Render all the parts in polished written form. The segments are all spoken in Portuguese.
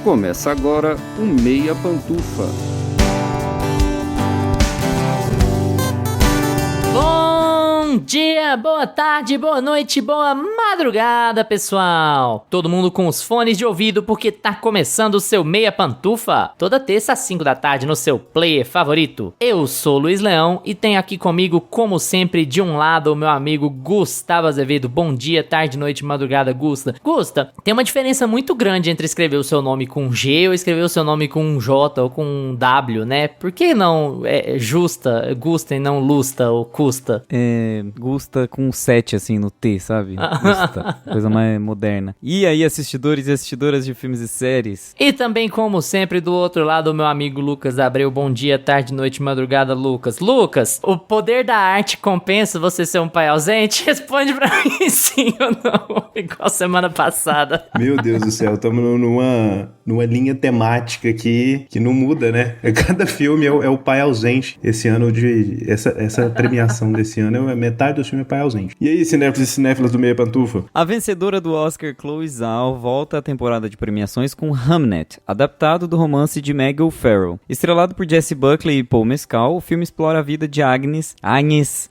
Começa agora o Meia Pantufa. Bom dia, boa tarde, boa noite, boa madrugada, pessoal! Todo mundo com os fones de ouvido porque tá começando o seu Meia Pantufa. Toda terça às 5 da tarde no seu player favorito. Eu sou o Luiz Leão e tenho aqui comigo, como sempre, de um lado o meu amigo Gustavo Azevedo. Bom dia, tarde, noite, madrugada, Gusta. Gusta, tem uma diferença muito grande entre escrever o seu nome com G ou escrever o seu nome com um J ou com um W, né? Por que não Gusta e não Lusta ou Custa? Gusta com um 7 assim no T, sabe? Gusta, coisa mais moderna. E aí, assistidores e assistidoras de filmes e séries? E também, como sempre, do outro lado, o meu amigo Lucas Abreu. Bom dia, tarde, noite, madrugada, Lucas. Lucas, o poder da arte compensa você ser um pai ausente? Responde pra mim sim ou não, igual semana passada. Meu Deus do céu, estamos numa linha temática aqui que não muda, né? Cada filme é o pai ausente. Esse ano, essa premiação desse ano é metade do filme é pai ausente. E aí, cinéfilos e cinéfilas do Meia Pantufa? A vencedora do Oscar, Chloe Zhao, volta à temporada de premiações com Hamnet, adaptado do romance de Meg O'Farrell. Estrelado por Jessie Buckley e Paul Mescal, o filme explora a vida de Agnes,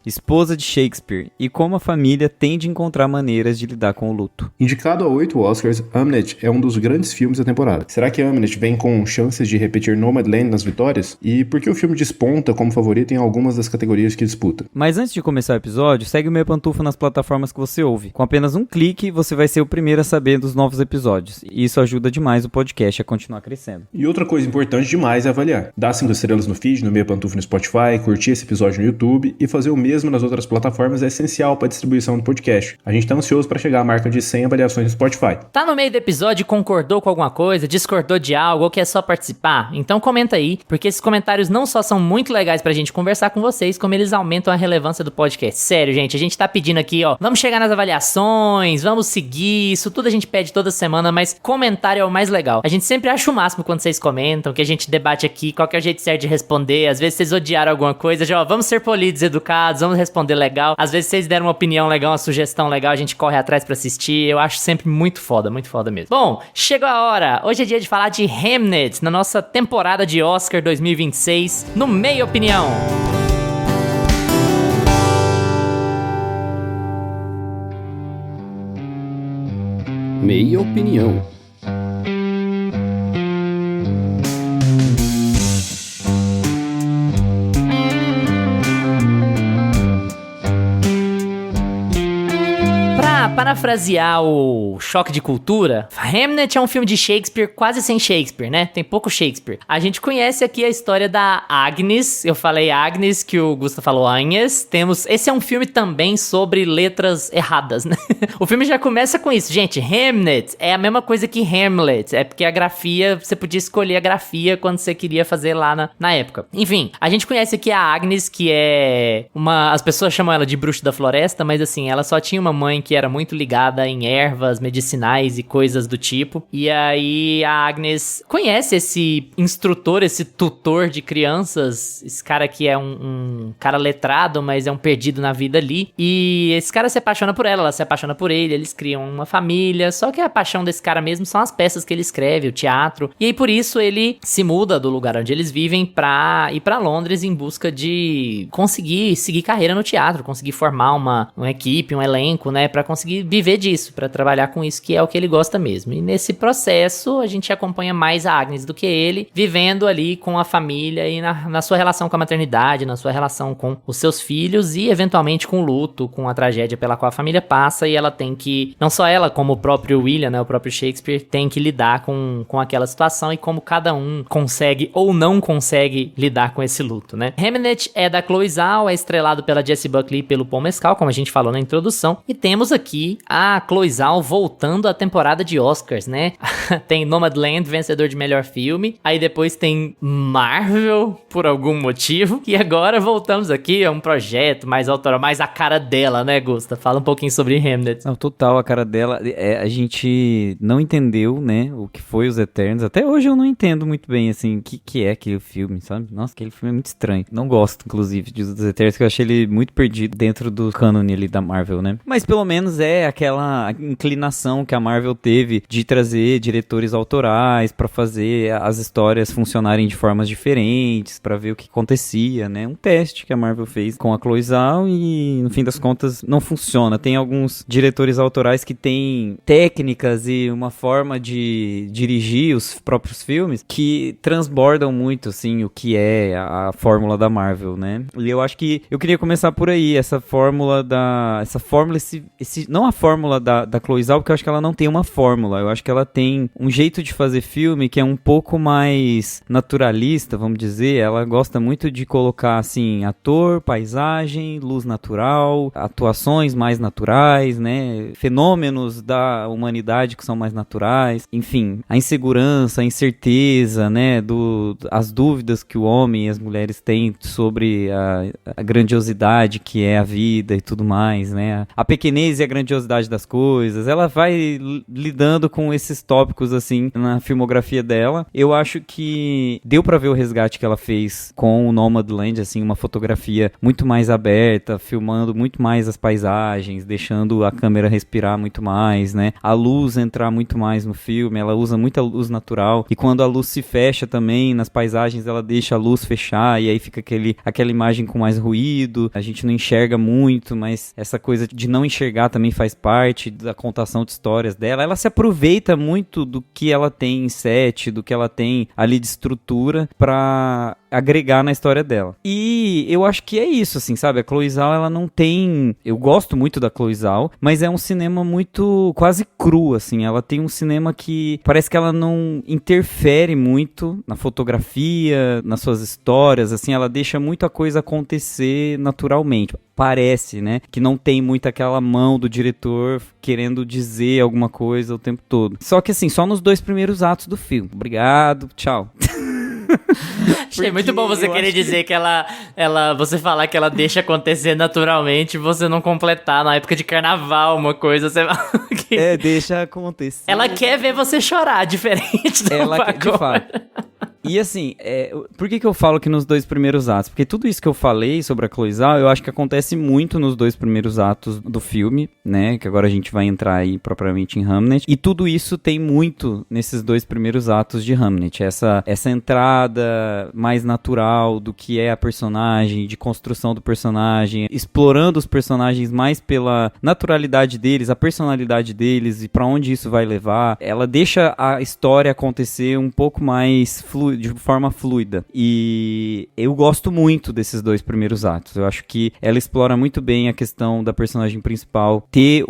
esposa de Shakespeare, e como a família tende a encontrar maneiras de lidar com o luto. Indicado a 8 Oscars, Hamnet é um dos grandes filmes da temporada. Será que Hamnet vem com chances de repetir Nomadland nas vitórias? E por que o filme desponta como favorito em algumas das categorias que disputa? Mas antes de começar o episódio, segue o Meia Pantufa nas plataformas que você ouve. Com apenas um clique, você vai ser o primeiro a saber dos novos episódios. E isso ajuda demais o podcast a continuar crescendo. E outra coisa importante demais é avaliar. Dar 5 estrelas no feed, no Meia Pantufa no Spotify, curtir esse episódio no YouTube e fazer o mesmo nas outras plataformas é essencial para a distribuição do podcast. A gente tá ansioso para chegar à marca de 100 avaliações no Spotify. Tá no meio do episódio e concordou com alguma coisa, discordou de algo ou quer só participar? Então comenta aí, porque esses comentários não só são muito legais pra gente conversar com vocês, como eles aumentam a relevância do podcast. Sério, gente, a gente tá pedindo aqui, ó, vamos chegar nas avaliações, vamos seguir, isso tudo a gente pede toda semana, mas comentário é o mais legal. A gente sempre acha o máximo quando vocês comentam, que a gente debate aqui, qual que é o jeito certo de responder. Às vezes vocês odiaram alguma coisa, já, ó, vamos ser polidos, educados, vamos responder legal. Às vezes vocês deram uma opinião legal, uma sugestão legal, a gente corre atrás pra assistir. Eu acho sempre muito foda mesmo. Bom, chegou a hora. Hoje é dia de falar de Hamnet, na nossa temporada de Oscar 2026, no Meia Opinião. Meia Opinião. Pra parafrasear o Choque de Cultura, Hamnet é um filme de Shakespeare quase sem Shakespeare, né? Tem pouco Shakespeare. A gente conhece aqui a história da Agnes. Eu falei Agnes, que o Gusta falou Agnes. Esse é um filme também sobre letras erradas, né? O filme já começa com isso. Gente, Hamnet é a mesma coisa que Hamlet. É porque a grafia, você podia escolher a grafia quando você queria fazer lá na época. Enfim, a gente conhece aqui a Agnes, que é as pessoas chamam ela de bruxa da floresta, mas assim, ela só tinha uma mãe que era muito ligada em ervas medicinais e coisas do tipo. E aí a Agnes conhece esse instrutor, esse tutor de crianças, esse cara que é um cara letrado, mas é um perdido na vida ali. E esse cara se apaixona por ela se apaixona por ele, eles criam uma família, só que a paixão desse cara mesmo são as peças que ele escreve, o teatro. E aí por isso ele se muda do lugar onde eles vivem pra ir pra Londres em busca de conseguir seguir carreira no teatro, conseguir formar uma equipe, um elenco, né, pra conseguir viver disso, pra trabalhar com isso, que é o que ele gosta mesmo. E nesse processo, a gente acompanha mais a Agnes do que ele, vivendo ali com a família e na sua relação com a maternidade, na sua relação com os seus filhos e, eventualmente, com o luto, com a tragédia pela qual a família passa, e ela tem que, não só ela, como o próprio William, né, o próprio Shakespeare, tem que lidar com aquela situação e como cada um consegue ou não consegue lidar com esse luto, né. Hamnet é da Chloe Zhao, é estrelado pela Jessie Buckley e pelo Paul Mescal, como a gente falou na introdução, e temos aqui a Chloe Zhao voltando à temporada de Oscars, né? Tem Nomadland, vencedor de melhor filme. Aí depois tem Marvel, por algum motivo. E agora voltamos aqui a um projeto mais autoral, mais a cara dela, né, Gusta? Fala um pouquinho sobre Hamnet. Não, total, a cara dela. A gente não entendeu, né, o que foi Os Eternos. Até hoje eu não entendo muito bem, assim, o que é aquele filme, sabe? Nossa, aquele filme é muito estranho. Não gosto, inclusive, de Os Eternos, que eu achei ele muito perdido dentro do cânone ali da Marvel, né? Mas pelo menos é é aquela inclinação que a Marvel teve de trazer diretores autorais pra fazer as histórias funcionarem de formas diferentes, pra ver o que acontecia, né? Um teste que a Marvel fez com a Chloe Zhao e, no fim das contas, não funciona. Tem alguns diretores autorais que têm técnicas e uma forma de dirigir os próprios filmes que transbordam muito, assim, o que é a fórmula da Marvel, né? E eu acho que eu queria começar por aí, não a fórmula da Chloe Zhao, porque eu acho que ela não tem uma fórmula, eu acho que ela tem um jeito de fazer filme que é um pouco mais naturalista, vamos dizer. Ela gosta muito de colocar, assim, ator, paisagem, luz natural, atuações mais naturais, né? Fenômenos da humanidade que são mais naturais, enfim, a insegurança, a incerteza, né? As dúvidas que o homem e as mulheres têm sobre a grandiosidade que é a vida e tudo mais, né? A pequenez e a grandiosidade das coisas. Ela vai lidando com esses tópicos, assim, na filmografia dela. Eu acho que deu pra ver o resgate que ela fez com o Nomadland, assim, uma fotografia muito mais aberta, filmando muito mais as paisagens, deixando a câmera respirar muito mais, né? A luz entrar muito mais no filme, ela usa muita luz natural, e quando a luz se fecha também nas paisagens, ela deixa a luz fechar, e aí fica aquela imagem com mais ruído, a gente não enxerga muito, mas essa coisa de não enxergar também faz parte da contação de histórias dela. Ela se aproveita muito do que ela tem em set, do que ela tem ali de estrutura pra agregar na história dela. E eu acho que é isso, assim, sabe? A Chloe Zhao, ela não tem... Eu gosto muito da Chloe Zhao, mas é um cinema muito quase cru, assim. Ela tem um cinema que parece que ela não interfere muito na fotografia, nas suas histórias, assim. Ela deixa muita coisa acontecer naturalmente. Parece, né? Que não tem muito aquela mão do diretor querendo dizer alguma coisa o tempo todo. Só que, assim, só nos 2 primeiros atos do filme. Obrigado, tchau. Achei muito bom você querer dizer que você falar que ela deixa acontecer naturalmente e você não completar na época de carnaval uma coisa. Você... deixa acontecer. Ela quer ver você chorar, diferente do Ela, de fato. E assim, por que eu falo que nos 2 primeiros atos? Porque tudo isso que eu falei sobre a Chloe Zhao, eu acho que acontece muito nos 2 primeiros atos do filme, né? Que agora a gente vai entrar aí propriamente em Hamnet. E tudo isso tem muito nesses 2 primeiros atos de Hamnet. Essa entrada mais natural do que é a personagem, de construção do personagem, explorando os personagens mais pela naturalidade deles, a personalidade deles e pra onde isso vai levar. Ela deixa a história acontecer um pouco mais de forma fluida. E eu gosto muito desses 2 primeiros atos. Eu acho que ela explora muito bem a questão da personagem principal ter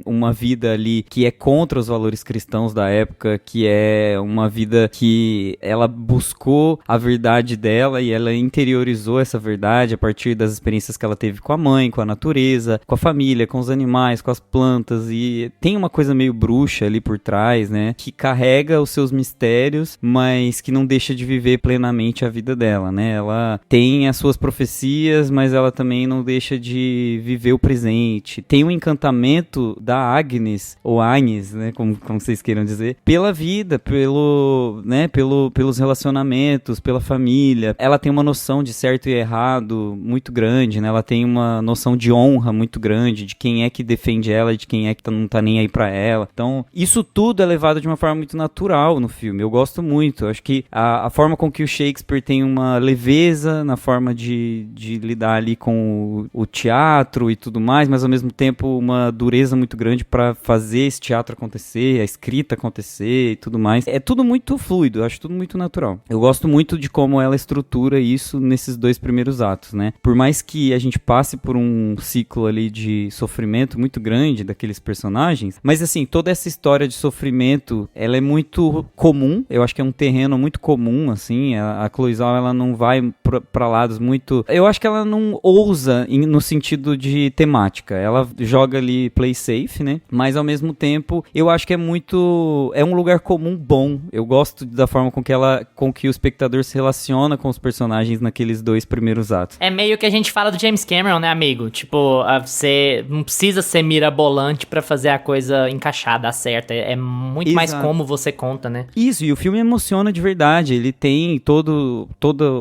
uma vida ali que é contra os valores cristãos da época, que é uma vida que ela buscou a verdade dela e ela interiorizou essa verdade a partir das experiências que ela teve com a mãe, com a natureza, com a família, com os animais, com as plantas, e tem uma coisa meio bruxa ali por trás, né, que carrega os seus mistérios, mas que não deixa de viver plenamente a vida dela, né? Ela tem as suas profecias, mas ela também não deixa de viver o presente. Tem um encantamento da Agnes, ou Agnes, né? Como vocês queiram dizer, pela vida, pelos relacionamentos, pela família. Ela tem uma noção de certo e errado muito grande, né? Ela tem uma noção de honra muito grande, de quem é que defende ela, de quem é que não tá nem aí pra ela. Então, isso tudo é levado de uma forma muito natural no filme. Eu gosto muito. Eu acho que a forma com que o Shakespeare tem uma leveza na forma de lidar ali com o teatro e tudo mais, mas ao mesmo tempo uma dureza muito grande para fazer esse teatro acontecer, a escrita acontecer e tudo mais. É tudo muito fluido, eu acho tudo muito natural. Eu gosto muito de como ela estrutura isso nesses 2 primeiros atos, né? Por mais que a gente passe por um ciclo ali de sofrimento muito grande daqueles personagens, mas assim, toda essa história de sofrimento, ela é muito comum, eu acho que é um terreno muito comum, assim, a Chloe Zhao, ela não vai pra lados muito... Eu acho que ela não ousa no sentido de temática, ela joga ali play safe, né, mas ao mesmo tempo, eu acho que é um lugar comum bom, eu gosto da forma com que o espectador se relaciona com os personagens naqueles 2 primeiros atos. É meio que a gente fala do James Cameron, né, amigo? Tipo, você não precisa ser mirabolante pra fazer a coisa encaixar, dar certo, é muito mais como você conta, né? Isso, e o filme emociona de verdade. verdade, ele tem toda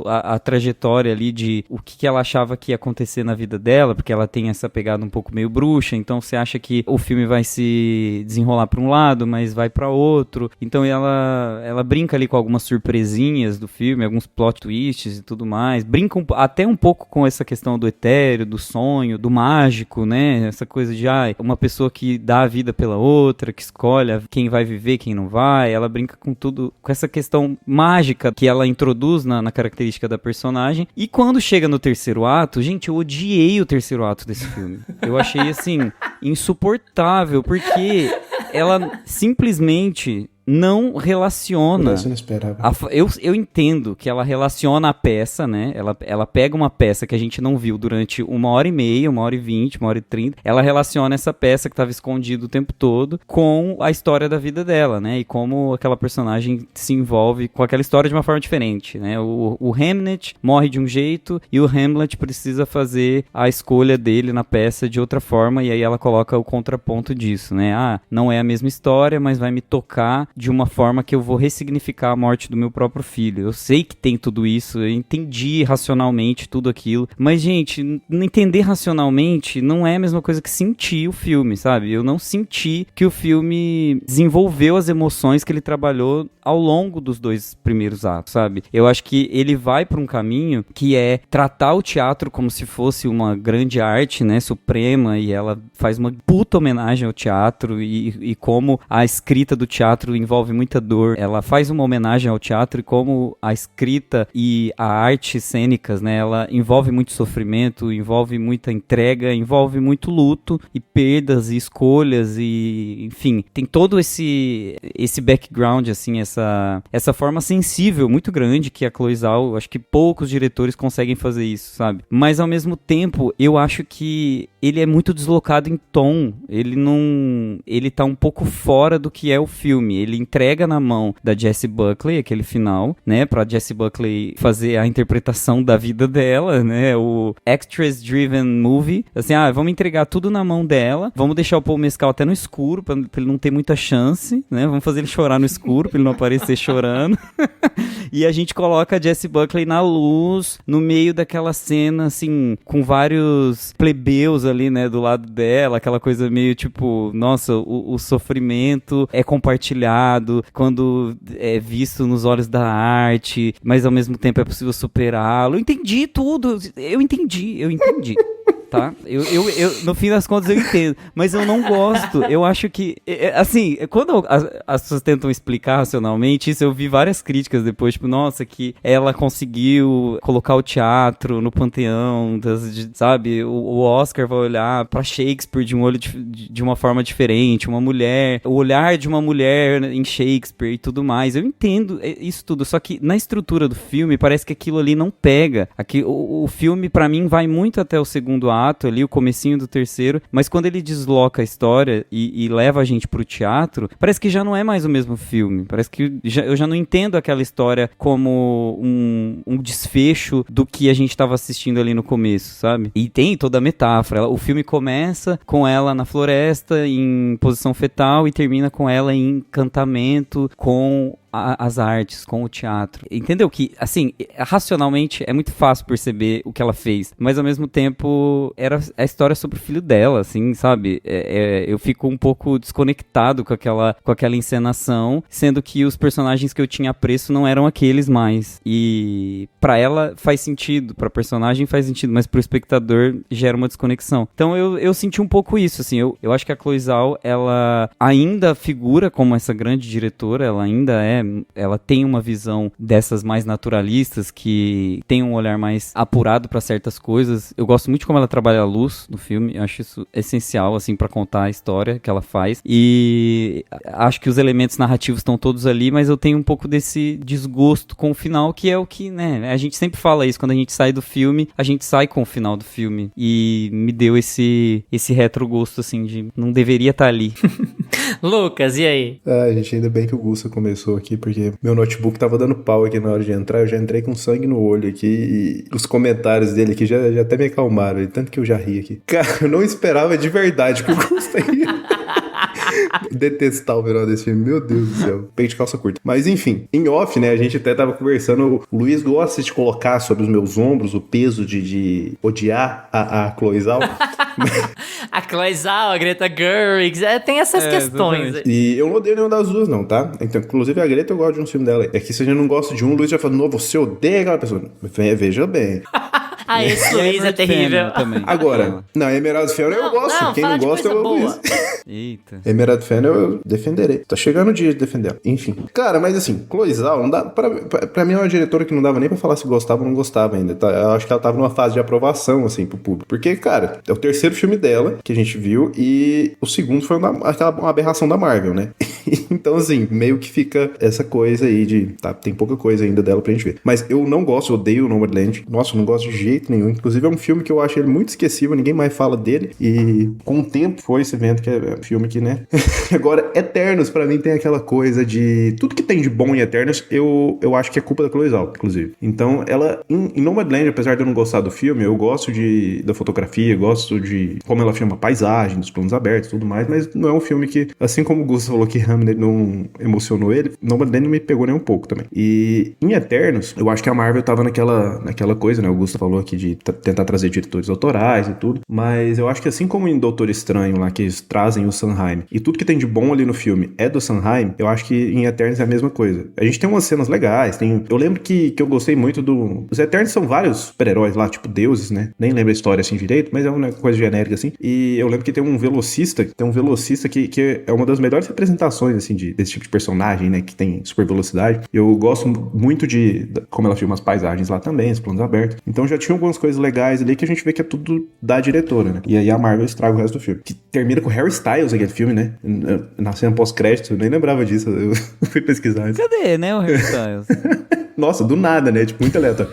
a trajetória ali de o que ela achava que ia acontecer na vida dela, porque ela tem essa pegada um pouco meio bruxa, então você acha que o filme vai se desenrolar pra um lado, mas vai pra outro. Então ela brinca ali com algumas surpresinhas do filme, alguns plot twists e tudo mais. Brinca até um pouco com essa questão do etéreo, do sonho, do mágico, né? Essa coisa de uma pessoa que dá a vida pela outra, que escolhe quem vai viver, quem não vai. Ela brinca com tudo, com essa questão mágica que ela introduz na característica da personagem. E quando chega no terceiro ato, gente, eu odiei o terceiro ato desse filme. Eu achei, assim, insuportável, porque ela simplesmente não relaciona. Você não esperava. Eu entendo que ela relaciona a peça, né? Ela pega uma peça que a gente não viu durante 1h30, 1h20, 1h30. Ela relaciona essa peça que estava escondida o tempo todo com a história da vida dela, né? E como aquela personagem se envolve com aquela história de uma forma diferente, né? O Hamnet morre de um jeito e o Hamlet precisa fazer a escolha dele na peça de outra forma, e aí ela coloca o contraponto disso, né? Não é a mesma história, mas vai me tocar de uma forma que eu vou ressignificar a morte do meu próprio filho. Eu sei que tem tudo isso, eu entendi racionalmente tudo aquilo, mas, gente, entender racionalmente não é a mesma coisa que sentir o filme, sabe? Eu não senti que o filme desenvolveu as emoções que ele trabalhou ao longo dos 2 primeiros atos, sabe? Eu acho que ele vai para um caminho que é tratar o teatro como se fosse uma grande arte, né, suprema, e ela faz uma puta homenagem ao teatro e como a escrita do teatro envolve muita dor. Ela faz uma homenagem ao teatro e como a escrita e a arte cênicas, né, ela envolve muito sofrimento, envolve muita entrega, envolve muito luto e perdas e escolhas e, enfim, tem todo esse background, assim, essa forma sensível muito grande que a Chloe Zhao, acho que poucos diretores conseguem fazer isso, sabe? Mas ao mesmo tempo, eu acho que ele é muito deslocado em tom, ele tá um pouco fora do que é o filme. Ele entrega na mão da Jessie Buckley aquele final, né, pra Jessie Buckley fazer a interpretação da vida dela, né, o Actress Driven Movie, assim, vamos entregar tudo na mão dela, vamos deixar o Paul Mescal até no escuro, pra ele não ter muita chance, né, vamos fazer ele chorar no escuro, pra ele não aparecer chorando, e a gente coloca a Jessie Buckley na luz, no meio daquela cena, assim, com vários plebeus ali, né, do lado dela, aquela coisa meio tipo, nossa, o sofrimento é compartilhado quando é visto nos olhos da arte, mas ao mesmo tempo é possível superá-lo. Eu entendi tudo, eu entendi. Tá? Eu, no fim das contas, eu entendo. Mas eu não gosto. Eu acho que, assim, quando as pessoas tentam explicar racionalmente isso, eu vi várias críticas depois, tipo, nossa, que ela conseguiu colocar o teatro no panteão, sabe? O Oscar vai olhar pra Shakespeare de um olho de uma forma diferente, o olhar de uma mulher em Shakespeare e tudo mais. Eu entendo isso tudo, só que na estrutura do filme, parece que aquilo ali não pega. O filme, pra mim, vai muito até o segundo ato, ali, o comecinho do terceiro, mas quando ele desloca a história e leva a gente pro teatro, parece que já não é mais o mesmo filme, parece que eu já não entendo aquela história como um desfecho do que a gente tava assistindo ali no começo, sabe? E tem toda a metáfora, o filme começa com ela na floresta, em posição fetal, e termina com ela em encantamento com as artes, com o teatro. Entendeu? Que, assim, racionalmente é muito fácil perceber o que ela fez, mas ao mesmo tempo era a história sobre o filho dela, assim, sabe? Eu fico um pouco desconectado com aquela encenação, sendo que os personagens que eu tinha apreço não eram aqueles mais. E pra ela faz sentido, pra personagem faz sentido, mas pro espectador gera uma desconexão. Então eu senti um pouco isso, assim, eu acho que a Chloe Zhao, ela ainda figura como essa grande diretora, ela tem uma visão dessas mais naturalistas, que tem um olhar mais apurado para certas coisas. Eu gosto muito de como ela trabalha a luz no filme, eu acho isso essencial, assim, para contar a história que ela faz, e acho que os elementos narrativos estão todos ali, mas eu tenho um pouco desse desgosto com o final, que é o que, né, a gente sempre fala isso, quando a gente sai do filme, a gente sai com o final do filme, e me deu esse retrogosto, assim, de não deveria estar ali. Lucas, e aí? Gente, ainda bem que o Gusta começou aqui, porque meu notebook tava dando pau aqui na hora de entrar, eu já entrei com sangue no olho aqui, e os comentários dele aqui já até me acalmaram, tanto que eu já ri aqui. Cara, eu não esperava de verdade que o Gusta ia Detestar o final desse filme, meu Deus do céu. Peito de calça curta. Mas enfim, em off, né, a gente até tava conversando, o Luiz gosta de colocar sobre os meus ombros o peso de odiar a Chloe Zhao. A Chloe Zhao, a Greta Gerwig, tem essas questões. E eu não odeio nenhuma das duas, não, tá? Então, inclusive a Greta eu gosto de um filme dela. É que se a gente não gosta de um, o Luiz já fala, não, você odeia aquela pessoa. Veja bem. Ah, esse Luiz é terrível. Também. Agora, não, Emerald Fennel eu gosto. Quem não gosta é o Luiz. Eita. Emerald Fennel eu defenderei. Tá chegando o dia de defender. Enfim. Cara, mas assim, Chloe Zhao, não dá, pra mim é uma diretora que não dava nem pra falar se gostava ou não gostava ainda. Tá? Eu acho que ela tava numa fase de aprovação, assim, pro público. Porque, cara, é o terceiro filme dela que a gente viu e o segundo foi uma aberração da Marvel, né? Então, assim, meio que fica essa coisa aí de... Tá, tem pouca coisa ainda dela pra gente ver. Mas eu não gosto, eu odeio o Nomadland. Nossa, eu não gosto de jeito nenhum. Inclusive, é um filme que eu acho ele muito esquecível, ninguém mais fala dele. E com o tempo foi esse evento que é um filme que, né? Agora, Eternos, pra mim, tem aquela coisa de... Tudo que tem de bom em Eternos, eu acho que é culpa da Chloe Zhao, inclusive. Então, ela... Em Nomadland, apesar de eu não gostar do filme, eu gosto da fotografia, gosto de como ela filma a paisagem, dos planos abertos e tudo mais, mas não é um filme que, assim como o Gustavo falou que Hamlet não emocionou ele, Nomadland não me pegou nem um pouco também. E em Eternos, eu acho que a Marvel tava naquela coisa, né? O Gustavo falou aqui de tentar trazer diretores autorais e tudo, mas eu acho que assim como em Doutor Estranho lá, que eles trazem o Sondheim, e tudo que tem de bom ali no filme é do Sondheim, eu acho que em Eternos é a mesma coisa. A gente tem umas cenas legais, eu lembro que eu gostei muito os Eternos são vários super-heróis lá, tipo deuses, né? Nem lembro a história assim direito, mas é uma coisa genérica assim, e eu lembro que tem um velocista que é uma das melhores representações assim desse tipo de personagem, né? Que tem super velocidade. Eu gosto muito de como ela filma as paisagens lá também, os planos abertos. Então já tinha algumas coisas legais ali que a gente vê que é tudo da diretora, né? E aí a Marvel estraga o resto do filme. Que termina com Harry Styles, aquele filme, né? Na cena pós-crédito, eu nem lembrava disso. Eu fui pesquisar antes. Cadê, né, o Harry Styles? Nossa, do nada, né? Tipo, muito aleatório.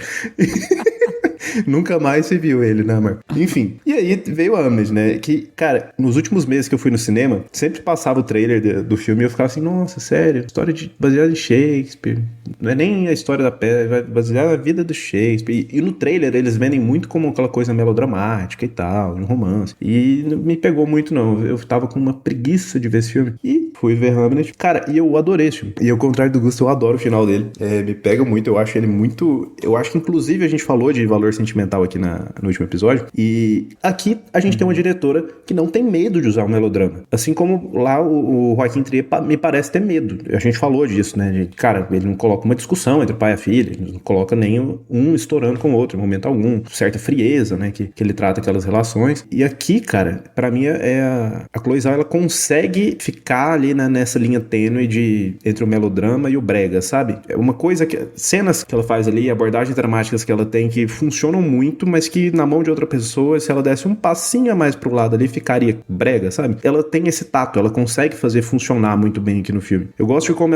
Nunca mais se viu ele, né, Marco? Enfim. E aí veio a Hamlet, né? Que, cara, nos últimos meses que eu fui no cinema, sempre passava o trailer do filme e eu ficava assim, nossa, sério, história baseada em Shakespeare. Não é nem a história da peça, baseada na vida do Shakespeare. E no trailer eles vendem muito como aquela coisa melodramática e tal, um romance. E não me pegou muito, não. Eu tava com uma preguiça de ver esse filme. E fui ver Hamlet. Cara, e eu adorei esse filme. E ao contrário do Gusto, eu adoro o final dele. Me pega muito, eu acho ele muito... Eu acho que, inclusive, a gente falou de valor sentimental aqui no último episódio. E aqui a gente tem uma diretora que não tem medo de usar o melodrama. Assim como lá o Joaquim Trier me parece ter medo. A gente falou disso, né? Cara, ele não coloca uma discussão entre pai e filha. Ele não coloca nem um estourando com o outro em momento algum. Certa frieza, né? Que ele trata aquelas relações. E aqui, cara, pra mim a Chloe Zhao, ela consegue ficar ali nessa linha tênue entre o melodrama e o brega, sabe? É uma coisa que... Cenas que ela faz ali, abordagens dramáticas que ela tem que funcionam muito, mas que na mão de outra pessoa, se ela desse um passinho a mais pro lado ali, ficaria brega, sabe? Ela tem esse tato, ela consegue fazer funcionar muito bem aqui no filme. Eu gosto de como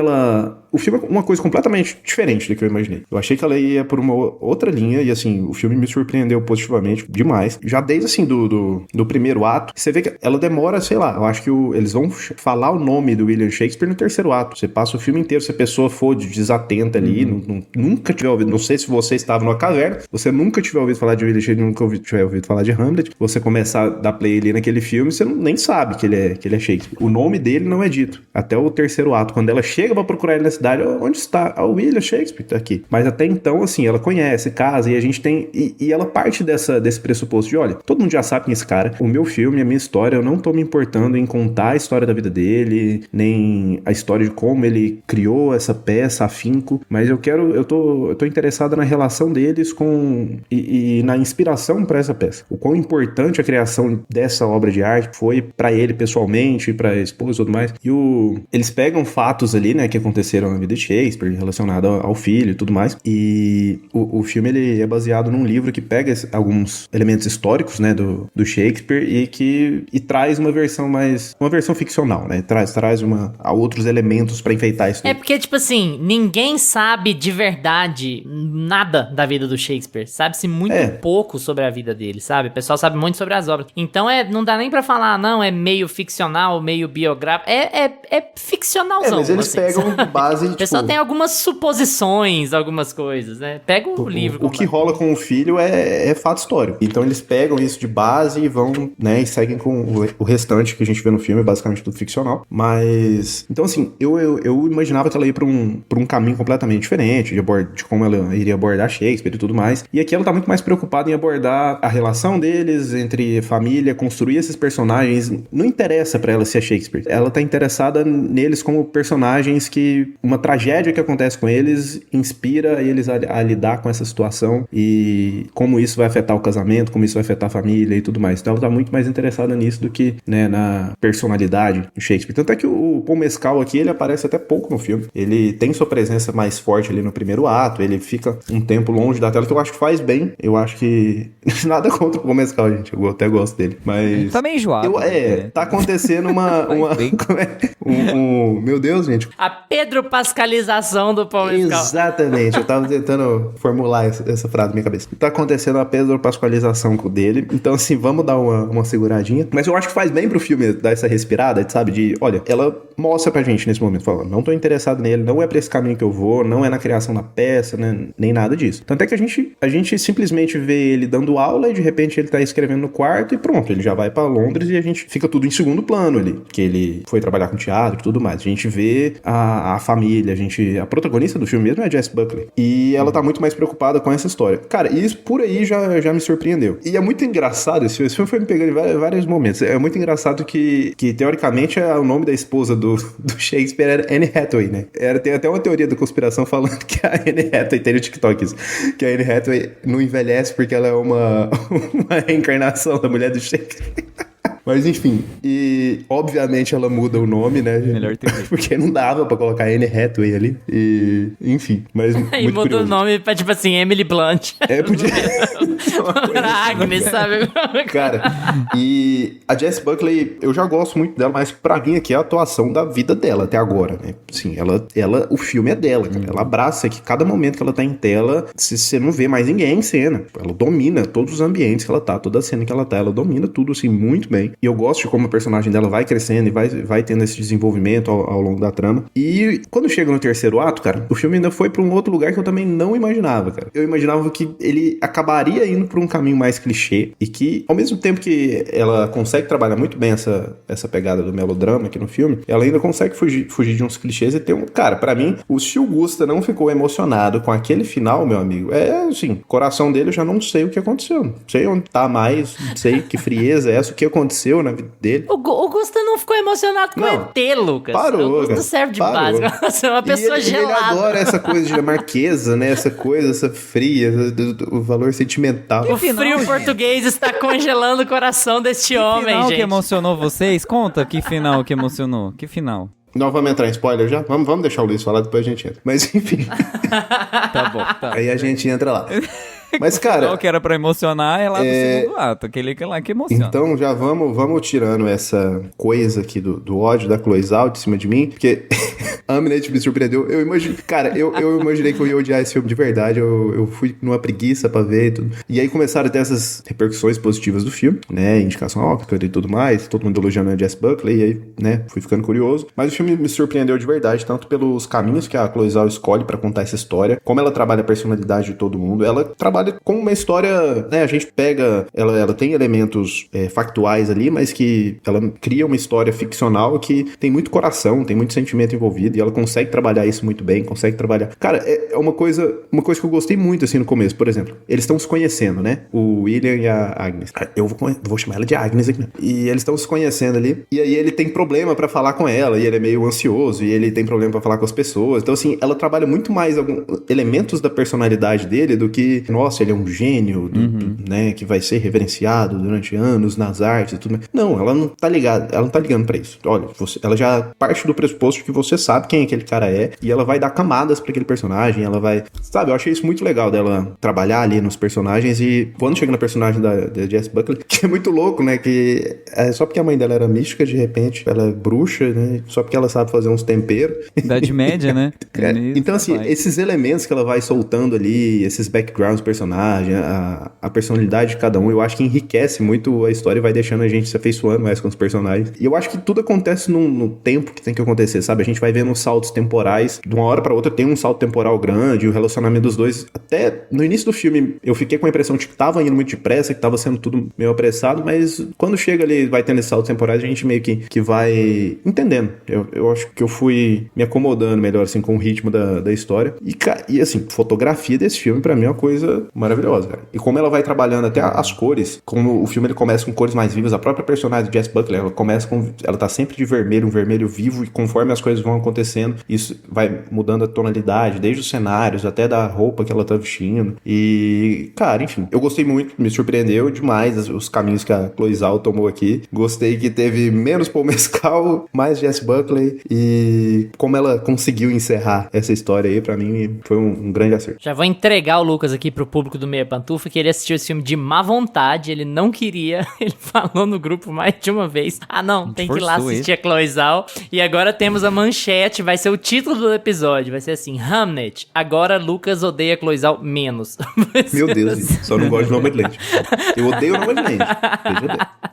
o filme é uma coisa completamente diferente do que eu imaginei. Eu achei que ela ia por uma outra linha e, assim, o filme me surpreendeu positivamente demais. Já desde, assim, do primeiro ato, você vê que ela demora, sei lá, eu acho que eles vão falar o nome do William Shakespeare no terceiro ato. Você passa o filme inteiro, se a pessoa for desatenta ali, nunca tiver ouvido, não sei se você estava numa caverna, você nunca tiver ouvido falar de William Shakespeare, nunca tiver ouvido falar de Hamlet, você começar a dar play ali naquele filme, você nem sabe que ele é Shakespeare. O nome dele não é dito. Até o terceiro ato, quando ela chega pra procurar ele na cidade, onde está? O William Shakespeare tá aqui. Mas até então, assim, ela conhece, casa, e a gente tem... E ela parte desse pressuposto de, olha, todo mundo já sabe quem é esse cara, o meu filme, a minha história, eu não tô me importando em contar a história da vida dele, nem a história de como ele criou essa peça, afinco, mas eu tô interessada na relação deles e na inspiração para essa peça. O quão importante a criação dessa obra de arte foi para ele pessoalmente, para a esposa e tudo mais. E eles pegam fatos ali, né, que aconteceram na vida de Shakespeare, relacionado ao filho e tudo mais. E o filme, ele é baseado num livro que pega alguns elementos históricos, né, do Shakespeare e traz uma versão ficcional, né? Traz outros elementos para enfeitar isso. É porque, tipo assim, ninguém sabe de verdade nada da vida do Shakespeare, sabe? sabe-se muito pouco sobre a vida dele, sabe? O pessoal sabe muito sobre as obras. Então não dá nem pra falar, não, é meio ficcional, meio biográfico. É ficcionalzão. Mas eles pegam base, O pessoal tem algumas suposições, algumas coisas, né? Pega o livro. O que rola com o filho é fato histórico. Então eles pegam isso de base e vão, né, e seguem com o restante que a gente vê no filme, é basicamente tudo ficcional. Mas, então assim, eu imaginava que ela ia pra um caminho completamente diferente, de como ela iria abordar Shakespeare e tudo mais. E aqui ela tá muito mais preocupada em abordar a relação deles entre família, construir esses personagens. Não interessa pra ela se é Shakespeare. Ela tá interessada neles como personagens que uma tragédia que acontece com eles inspira eles a lidar com essa situação e como isso vai afetar o casamento, como isso vai afetar a família e tudo mais. Então ela tá muito mais interessada nisso do que, né, na personalidade do Shakespeare. Tanto é que o Paul Mescal aqui, ele aparece até pouco no filme. Ele tem sua presença mais forte ali no primeiro ato, ele fica um tempo longe da tela, que eu acho que faz bem. Eu acho que nada contra o Paul Mescal, gente. Eu até gosto dele. Mas tá meio enjoado. Tá acontecendo meu Deus, gente. A Pedro Pascalização do Paul Mescal. Exatamente. Eu tava tentando formular essa frase na minha cabeça. Tá acontecendo a Pedro Pascalização dele. Então, assim, vamos dar uma seguradinha. Mas eu acho que faz bem pro filme dar essa respirada, sabe? Olha, ela mostra pra gente nesse momento, falando, não tô interessado nele, não é pra esse caminho que eu vou, não é na criação da peça, né? Nem nada disso. Tanto é que a gente simplesmente vê ele dando aula e de repente ele tá escrevendo no quarto e pronto, ele já vai pra Londres e a gente fica tudo em segundo plano ali, que ele foi trabalhar com teatro e tudo mais. A gente vê a família, a protagonista do filme mesmo é a Jessie Buckley. E ela tá muito mais preocupada com essa história. Cara, isso por aí já me surpreendeu. E é muito engraçado esse filme foi me pegando em vários momentos. É muito engraçado que teoricamente o nome da esposa do Shakespeare era Anne Hathaway, né? Tem até uma teoria da conspiração falando que a Anne Hathaway, tem no TikTok isso, que a Anne Hathaway não envelhece porque ela é uma reencarnação da mulher do Shakespeare. Mas enfim, e obviamente ela muda o nome, né? Melhor teoria. Porque não dava pra colocar Anne Hathaway ali. E, enfim, mas e muda o nome pra, tipo assim, Emily Blunt. Podia... Pra Agnes, sabe? Cara, e a Jessie Buckley, eu já gosto muito dela, mas pra mim aqui é a atuação da vida dela até agora, né? Sim, o filme é dela, cara. Ela abraça que cada momento que ela tá em tela, você não vê mais ninguém em cena. Ela domina todos os ambientes que ela tá, toda a cena que ela tá, ela domina tudo, assim, muito bem. E eu gosto de como a personagem dela vai crescendo e vai tendo esse desenvolvimento ao longo da trama. E quando chega no terceiro ato, cara, o filme ainda foi pra um outro lugar que eu também não imaginava, cara. Eu imaginava que ele acabaria indo pra um caminho mais clichê e que, ao mesmo tempo que ela consegue trabalhar muito bem essa pegada do melodrama aqui no filme, ela ainda consegue fugir de uns clichês e ter um... Cara, pra mim, o se o Gusta não ficou emocionado com aquele final, meu amigo, assim, coração dele eu já não sei o que aconteceu. Não sei onde tá mais, não sei que frieza é essa, o que aconteceu na vida dele. O Gusta não ficou emocionado com o ET, Lucas. Parou, o Gusta serve de base. Você é uma pessoa gelada. Ele adora essa coisa de marquesa, né? Essa fria, o valor sentimental. O frio português está congelando o coração deste homem, final gente. Que emocionou vocês? Conta que final que emocionou. Que final? Não, vamos entrar em spoiler já? Vamos deixar o Luiz falar, depois a gente entra. Mas, enfim. Tá bom, tá. Aí a gente entra lá. Mas, cara... O que era pra emocionar é lá do segundo ato, aquele que lá que emociona. Então, já vamos tirando essa coisa aqui do ódio da Chloe Zhao de cima de mim, porque Hamnet me surpreendeu. Eu imaginei que eu ia odiar esse filme de verdade, eu fui numa preguiça pra ver e tudo. E aí começaram a ter essas repercussões positivas do filme, né, indicação ao Oscar e tudo mais, todo mundo elogiando a Jessie Buckley, e aí, né, fui ficando curioso. Mas o filme me surpreendeu de verdade, tanto pelos caminhos que a Chloe Zhao escolhe pra contar essa história, como ela trabalha a personalidade de todo mundo. Ela trabalha com uma história, né, a gente pega, ela tem elementos factuais ali, mas que ela cria uma história ficcional que tem muito coração, tem muito sentimento envolvido, e ela consegue trabalhar isso muito bem, consegue trabalhar... Cara, é uma coisa que eu gostei muito, assim, no começo, por exemplo, eles estão se conhecendo, né, o William e a Agnes. Eu vou chamar ela de Agnes aqui, né? E eles estão se conhecendo ali, e aí ele tem problema pra falar com ela, e ele é meio ansioso, e ele tem problema pra falar com as pessoas, então, assim, ela trabalha muito mais alguns elementos da personalidade dele do que, nossa, ele é um gênio, né, que vai ser reverenciado durante anos nas artes e tudo mais. Não, ela não tá ligando pra isso. Olha, ela já parte do pressuposto que você sabe quem aquele cara é, e ela vai dar camadas pra aquele personagem, ela vai... Sabe, eu achei isso muito legal dela trabalhar ali nos personagens, e quando chega na personagem da Jessie Buckley, que é muito louco, né, que só porque a mãe dela era mística, de repente, ela é bruxa, né, só porque ela sabe fazer uns temperos. Idade média, né? Então, assim, esses elementos que ela vai soltando ali, esses backgrounds, personagem, a personalidade de cada um, eu acho que enriquece muito a história e vai deixando a gente se afeiçoando mais com os personagens. E eu acho que tudo acontece no tempo que tem que acontecer, sabe? A gente vai vendo saltos temporais, de uma hora pra outra tem um salto temporal grande, o relacionamento dos dois. Até no início do filme, eu fiquei com a impressão de que tava indo muito depressa, que tava sendo tudo meio apressado, mas quando chega ali, vai tendo esses saltos temporais, a gente meio que vai entendendo. Eu acho que eu fui me acomodando melhor, assim, com o ritmo da história. E assim, fotografia desse filme, pra mim, é uma coisa maravilhosa, cara. E como ela vai trabalhando até as cores, como o filme ele começa com cores mais vivas, a própria personagem de Jess Buckley, ela tá sempre de vermelho, um vermelho vivo, e conforme as coisas vão acontecendo, isso vai mudando a tonalidade, desde os cenários, até da roupa que ela tá vestindo. E, cara, enfim, eu gostei muito, me surpreendeu demais os caminhos que a Chloe Zhao tomou aqui. Gostei que teve menos Paul Mescal, mais Jess Buckley, e como ela conseguiu encerrar essa história aí, pra mim, foi um grande acerto. Já vou entregar o Lucas aqui pro público do Meia Pantufa, que ele assistiu esse filme de má vontade, ele não queria, ele falou no grupo mais de uma vez, não, tem que ir lá assistir a Chloe Zhao, e agora temos a manchete, vai ser o título do episódio, vai ser assim, Hamnet, agora Lucas odeia Chloe Zhao menos. Meu Deus, só não gosto de Nomadland. Eu odeio Nomadland.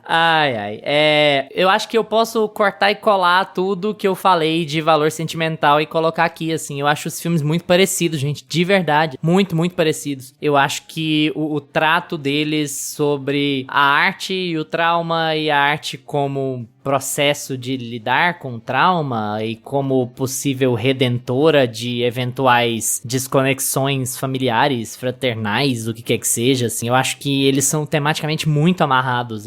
Ai, eu acho que eu posso cortar e colar tudo que eu falei de valor sentimental e colocar aqui, assim, eu acho os filmes muito parecidos, gente, de verdade, muito, muito parecidos. Eu acho que o trato deles sobre a arte e o trauma e a arte como processo de lidar com o trauma e como possível redentora de eventuais desconexões familiares, fraternais, o que quer que seja, assim, eu acho que eles são tematicamente muito amarrados.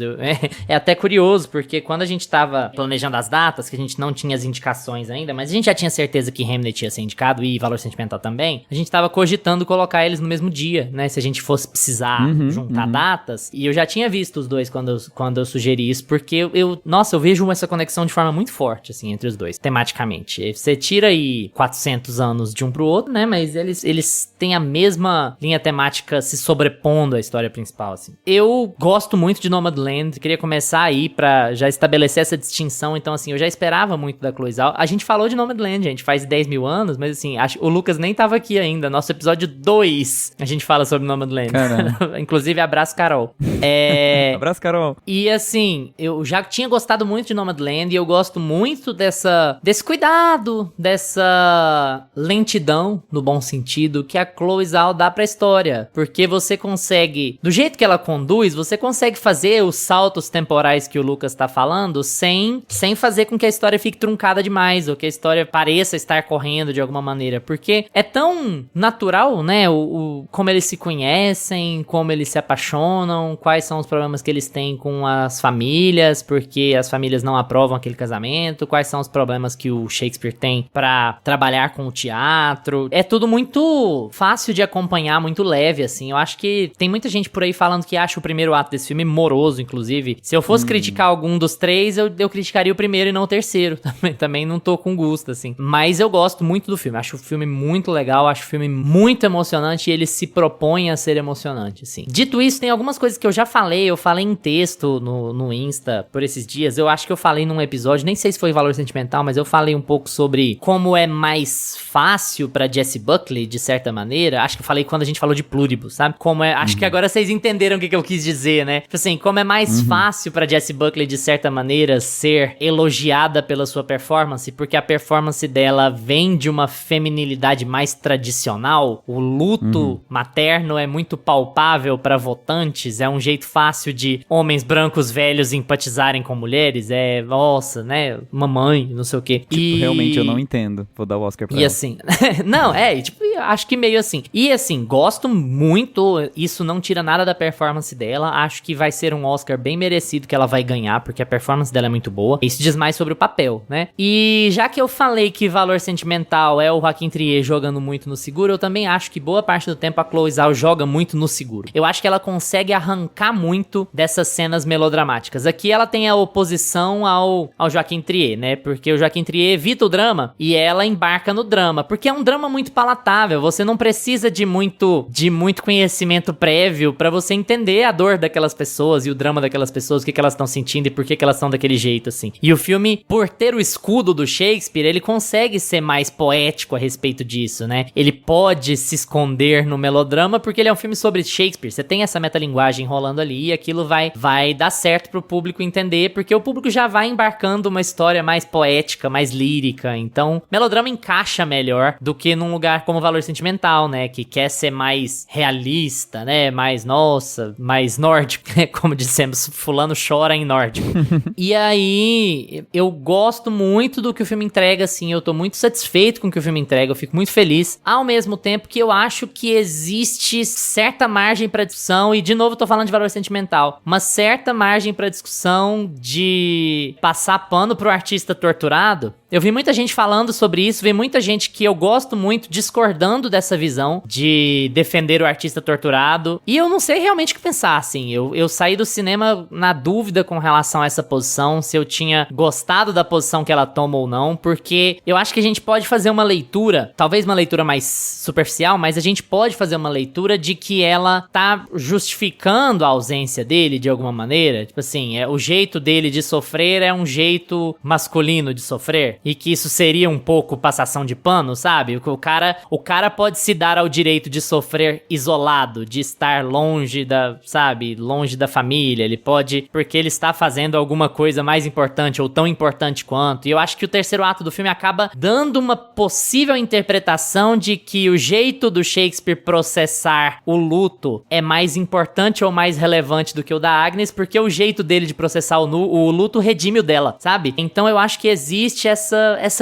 É até curioso, porque quando a gente tava planejando as datas, que a gente não tinha as indicações ainda, mas a gente já tinha certeza que Hamnet ia ser indicado e Valor Sentimental também, a gente tava cogitando colocar eles no mesmo dia, né, se a gente fosse precisar juntar datas, e eu já tinha visto os dois quando eu sugeri isso, porque eu vejo essa conexão de forma muito forte, assim, entre os dois, tematicamente. Você tira aí 400 anos de um pro outro, né, mas eles têm a mesma linha temática se sobrepondo à história principal, assim. Eu gosto muito de Nomadland, queria começar aí pra já estabelecer essa distinção, então, assim, eu já esperava muito da Chloe Zhao. A gente falou de Nomadland, gente, faz 10 mil anos, mas, assim, o Lucas nem tava aqui ainda, nosso episódio 2, a gente fala sobre Nomadland. Inclusive, abraço, Carol. Abraço, Carol. E, assim, eu já tinha gostado muito de Nomadland e eu gosto muito desse cuidado, dessa lentidão, no bom sentido, que a Chloe Zhao dá pra história. Porque você consegue, do jeito que ela conduz, você consegue fazer os saltos temporais que o Lucas tá falando sem fazer com que a história fique truncada demais, ou que a história pareça estar correndo de alguma maneira. Porque é tão natural, né, como eles se conhecem, como eles se apaixonam, quais são os problemas que eles têm com as famílias, porque as famílias não aprovam aquele casamento, quais são os problemas que o Shakespeare tem pra trabalhar com o teatro. É tudo muito fácil de acompanhar, muito leve, assim. Eu acho que tem muita gente por aí falando que acha o primeiro ato desse filme moroso, inclusive. Se eu fosse criticar algum dos três, eu criticaria o primeiro e não o terceiro. Também não tô com gosto, assim. Mas eu gosto muito do filme. Acho o filme muito legal, acho o filme muito emocionante e ele se propõe a ser emocionante, assim. Dito isso, tem algumas coisas que eu já falei, eu falei em texto no Insta por esses dias. Eu acho que eu falei num episódio, nem sei se foi Valor Sentimental, mas eu falei um pouco sobre como é mais fácil pra Jessie Buckley, de certa maneira. Acho que eu falei quando a gente falou de Pluribus, sabe? Como é, acho que agora vocês entenderam o que eu quis dizer, né? Tipo assim, como é mais fácil pra Jessie Buckley, de certa maneira, ser elogiada pela sua performance, porque a performance dela vem de uma feminilidade mais tradicional. O luto materno é muito palpável pra votantes, é um jeito fácil de homens brancos velhos empatizarem com mulheres, nossa, né, mamãe, não sei o quê. Tipo, realmente eu não entendo. Vou dar o Oscar pra ela. E assim, não, tipo, acho que meio assim. E assim, gosto muito, isso não tira nada da performance dela, acho que vai ser um Oscar bem merecido que ela vai ganhar, porque a performance dela é muito boa. Isso diz mais sobre o papel, né? E já que eu falei que Valor Sentimental é o Joaquin Trier jogando muito no seguro, eu também acho que boa parte do tempo a Chloe Zhao joga muito no seguro. Eu acho que ela consegue arrancar muito dessas cenas melodramáticas. Aqui ela tem a oposição oposição ao Joaquin Trier, né? Porque o Joaquin Trier evita o drama e ela embarca no drama, porque é um drama muito palatável, você não precisa de muito conhecimento prévio pra você entender a dor daquelas pessoas e o drama daquelas pessoas, o que elas estão sentindo e por que elas estão daquele jeito, assim. E o filme, por ter o escudo do Shakespeare, ele consegue ser mais poético a respeito disso, né? Ele pode se esconder no melodrama porque ele é um filme sobre Shakespeare, você tem essa metalinguagem rolando ali e aquilo vai dar certo pro público entender, porque o público já vai embarcando uma história mais poética, mais lírica, então melodrama encaixa melhor do que num lugar como Valor Sentimental, né, que quer ser mais realista, né, mais, nossa, mais nórdico, como dissemos, fulano chora em nórdico. E aí, eu gosto muito do que o filme entrega, assim, eu tô muito satisfeito com o que o filme entrega, eu fico muito feliz, ao mesmo tempo que eu acho que existe certa margem pra discussão, e de novo tô falando de Valor Sentimental, uma certa margem pra discussão de passar pano pro artista torturado. Eu vi muita gente falando sobre isso, vi muita gente que eu gosto muito discordando dessa visão de defender o artista torturado, e eu não sei realmente o que pensar, assim, eu saí do cinema na dúvida com relação a essa posição, se eu tinha gostado da posição que ela toma ou não, porque eu acho que a gente pode fazer uma leitura, talvez uma leitura mais superficial, mas a gente pode fazer uma leitura de que ela tá justificando a ausência dele de alguma maneira, tipo assim, o jeito dele de sofrer é um jeito masculino de sofrer, e que isso seria um pouco passação de pano, sabe? O cara pode se dar ao direito de sofrer isolado, de estar longe da, sabe, longe da família, ele pode, porque ele está fazendo alguma coisa mais importante ou tão importante quanto, e eu acho que o terceiro ato do filme acaba dando uma possível interpretação de que o jeito do Shakespeare processar o luto é mais importante ou mais relevante do que o da Agnes, porque o jeito dele de processar o luto redime o dela, sabe? Então eu acho que existe essa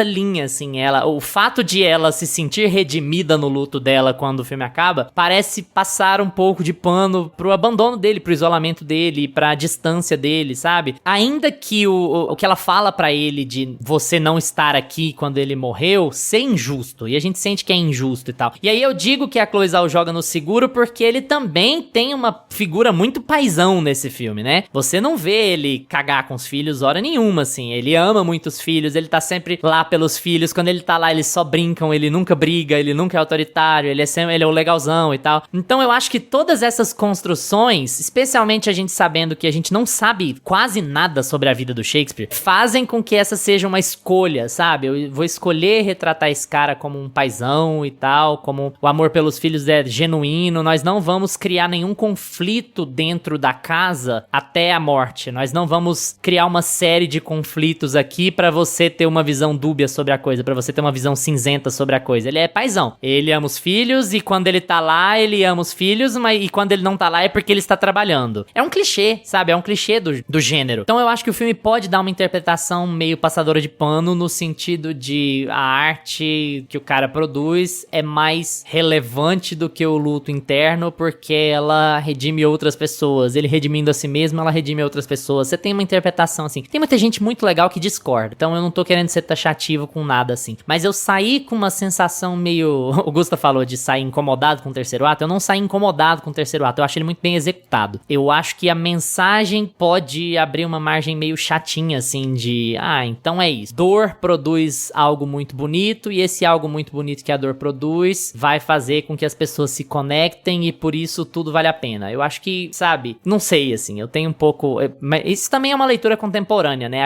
linha, assim, o fato de ela se sentir redimida no luto dela quando o filme acaba, parece passar um pouco de pano pro abandono dele, pro isolamento dele, pra distância dele, sabe? Ainda que o que ela fala pra ele de você não estar aqui quando ele morreu, ser injusto, e a gente sente que é injusto e tal. E aí eu digo que a Chloe Zhao joga no seguro porque ele também tem uma figura muito paizão nesse filme, né? Você não vê ele cagar com os filhos hora nenhuma, assim, ele ama muito os filhos, ele tá sempre lá pelos filhos, quando ele tá lá eles só brincam, ele nunca briga, ele nunca é autoritário, ele é o legalzão e tal. Então eu acho que todas essas construções, especialmente a gente sabendo que a gente não sabe quase nada sobre a vida do Shakespeare, fazem com que essa seja uma escolha, sabe? Eu vou escolher retratar esse cara como um paizão e tal, como o amor pelos filhos é genuíno, nós não vamos criar nenhum conflito dentro da casa até a morte, nós não vamos criar uma série de conflitos aqui pra você ter uma visão dúbia sobre a coisa, pra você ter uma visão cinzenta sobre a coisa. Ele é paizão, ele ama os filhos e quando ele tá lá, ele ama os filhos, e quando ele não tá lá é porque ele está trabalhando. É um clichê, sabe? É um clichê do gênero. Então eu acho que o filme pode dar uma interpretação meio passadora de pano no sentido de a arte que o cara produz é mais relevante do que o luto interno porque ela redime outras pessoas. Ele redimindo a si mesmo, ela redime outras pessoas. Você tem uma interpretação assim. Tem muita gente muito legal que discorda. Então eu não tô querendo ser taxativo com nada assim. Mas eu saí com uma sensação meio... O Gusta falou de sair incomodado com o terceiro ato. Eu não saí incomodado com o terceiro ato. Eu acho ele muito bem executado. Eu acho que a mensagem pode abrir uma margem meio chatinha assim de... então é isso. Dor produz algo muito bonito e esse algo muito bonito que a dor produz vai fazer com que as pessoas se conectem e por isso tudo vale a pena. Eu acho que, sabe, não sei, assim, eu tenho um pouco... Mas isso também é uma leitura contemporânea, né?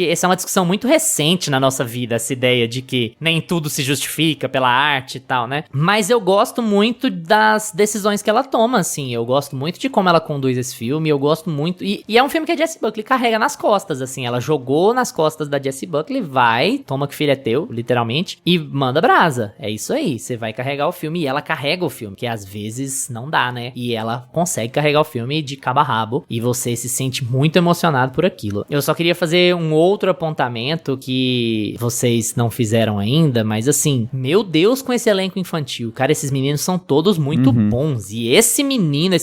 Essa é uma discussão muito recente na nossa vida, essa ideia de que nem tudo se justifica pela arte e tal, né? Mas eu gosto muito das decisões que ela toma, assim, eu gosto muito de como ela conduz esse filme, eu gosto muito... E é um filme que a Jessie Buckley carrega nas costas, assim, ela jogou nas costas da Jessie Buckley, vai, toma que filho é teu, literalmente, e manda brasa. É isso aí, você vai carregar o filme e ela carrega o filme, que às vezes não dá, né? E ela consegue carregar o filme de cabo a rabo e você se sente muito emocionado por aquilo. Eu só queria fazer um outro apontamento que que vocês não fizeram ainda, mas assim, meu Deus com esse elenco infantil. Cara, esses meninos são todos muito bons. E esse menino,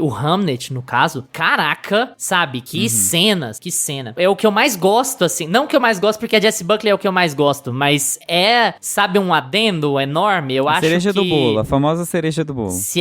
o Hamnet, no caso, caraca, sabe? Que cenas, que cena. É o que eu mais gosto, assim. Não que eu mais gosto porque a Jessie Buckley é o que eu mais gosto, mas sabe, um adendo enorme? Eu acho que... Cereja do bolo, a famosa cereja do bolo. Se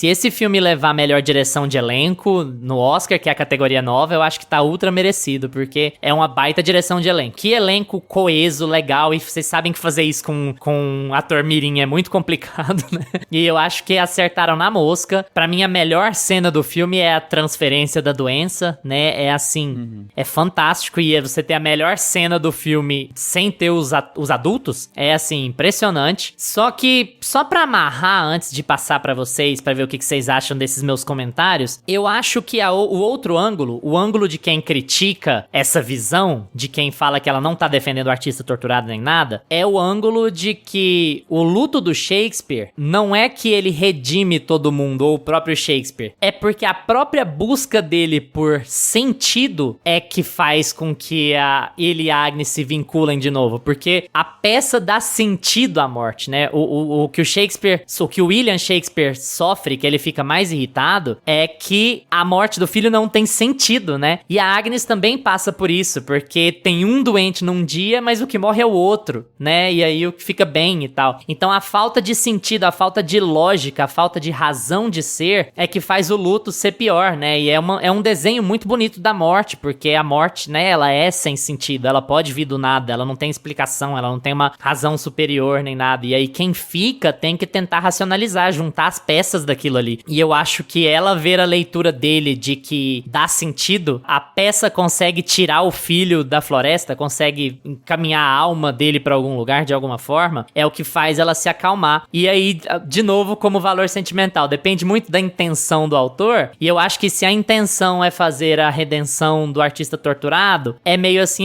esse filme levar a melhor direção de elenco no Oscar, que é a categoria nova, eu acho que tá ultra merecido, porque é uma baita direção de elenco. Que elenco coeso, legal, e vocês sabem que fazer isso com um ator mirim é muito complicado, né? E eu acho que acertaram na mosca. Pra mim, a melhor cena do filme é a transferência da doença, né? É assim, é fantástico, e você ter a melhor cena do filme sem ter os adultos, é assim, impressionante. Só que, só pra amarrar, antes de passar pra vocês, pra ver o que vocês acham desses meus comentários, eu acho que o outro ângulo, o ângulo de quem critica essa visão, de quem fala que ela não tá defendendo o artista torturado nem nada, é o ângulo de que o luto do Shakespeare não é que ele redime todo mundo, ou o próprio Shakespeare, é porque a própria busca dele por sentido é que faz com que ele e a Agnes se vinculem de novo, porque a peça dá sentido à morte, né? O que o William Shakespeare sofre, que ele fica mais irritado, é que a morte do filho não tem sentido, né? E a Agnes também passa por isso, porque tem um doente num dia, mas o que morre é o outro, né? E aí o que fica bem e tal. Então a falta de sentido, a falta de lógica, a falta de razão de ser é que faz o luto ser pior, né? E é um desenho muito bonito da morte, porque a morte, né, ela é sem sentido, ela pode vir do nada, ela não tem explicação, ela não tem uma razão superior nem nada. E aí quem fica tem que tentar racionalizar, juntar as peças daquilo ali. E eu acho que ela ver a leitura dele de que dá sentido, a peça consegue tirar o filho da floresta, consegue encaminhar a alma dele pra algum lugar de alguma forma, é o que faz ela se acalmar. E aí, de novo, como valor sentimental, depende muito da intenção do autor, e eu acho que se a intenção é fazer a redenção do artista torturado, é meio assim.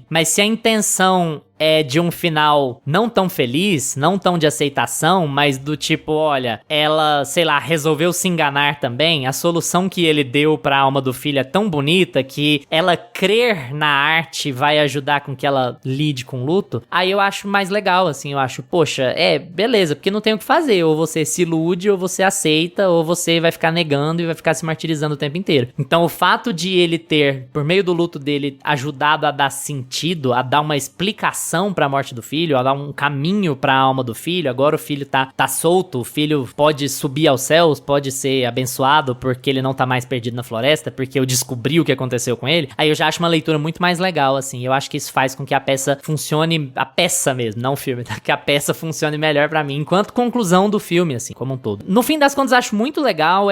Mas se a intenção é de um final não tão feliz, não tão de aceitação, mas do tipo, olha, ela, sei lá, resolveu se enganar também, a solução que ele deu pra alma do filho é tão bonita que ela crer na arte vai ajudar com que ela lide com o luto, aí eu acho mais legal, assim, eu acho, poxa, beleza, porque não tem o que fazer, ou você se ilude, ou você aceita, ou você vai ficar negando e vai ficar se martirizando o tempo inteiro. Então o fato de ele ter, por meio do luto dele, ajudado a dar sentido, a dar uma explicação pra morte do filho, a dar um caminho pra alma do filho, agora o filho tá solto, o filho pode subir aos céus, pode ser abençoado porque ele não tá mais perdido na floresta, porque eu descobri o que aconteceu com ele, aí eu já acho uma leitura muito mais legal, assim, eu acho que isso faz com que a peça funcione, a peça mesmo, não o filme, tá? Que a peça funcione melhor pra mim, enquanto conclusão do filme, assim, como um todo. No fim das contas, acho muito legal,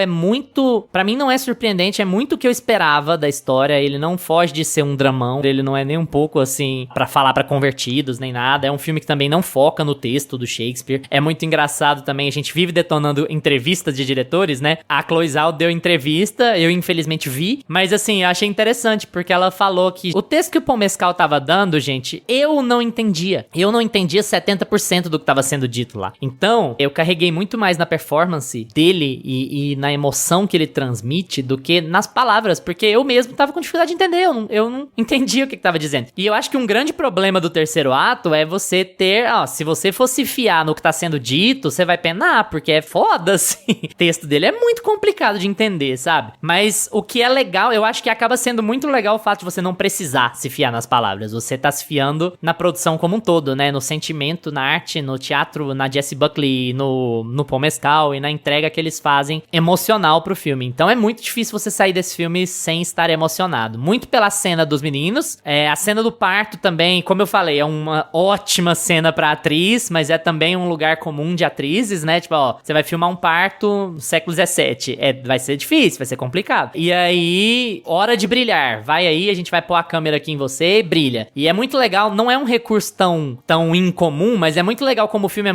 pra mim não é surpreendente, é muito o que eu esperava da história, ele não foge de ser um dramão, ele não é nem um pouco, assim, pra falar pra convertidos, nem nada. É um filme que também não foca no texto do Shakespeare. É muito engraçado também, a gente vive detonando entrevistas de diretores, né? A Chloe Zhao deu entrevista, eu infelizmente vi, mas assim, eu achei interessante, porque ela falou que o texto que o Paul Mescal tava dando, gente, eu não entendia. Eu não entendia 70% do que tava sendo dito lá. Então, eu carreguei muito mais na performance dele e na emoção que ele transmite do que nas palavras, porque eu mesmo tava com dificuldade de entender, eu não entendia o que tava dizendo. E eu acho que um grande problema do terceiro ato é você ter, se você fosse fiar no que tá sendo dito, você vai penar, porque é foda, assim. O texto dele é muito complicado de entender, sabe? Mas o que é legal, eu acho que acaba sendo muito legal o fato de você não precisar se fiar nas palavras. Você tá se fiando na produção como um todo, né? No sentimento, na arte, no teatro, na Jessie Buckley, no Paul Mescal e na entrega que eles fazem emocional pro filme. Então é muito difícil você sair desse filme sem estar emocionado. Muito pela cena dos meninos, a cena do parto também, como eu falei, é uma ótima cena pra atriz, mas é também um lugar comum de atrizes, né? Tipo, você vai filmar um parto no século XVII. Vai ser difícil, vai ser complicado. E aí, hora de brilhar. Vai aí, a gente vai pôr a câmera aqui em você e brilha. E é muito legal, não é um recurso tão incomum, mas é muito legal como o filme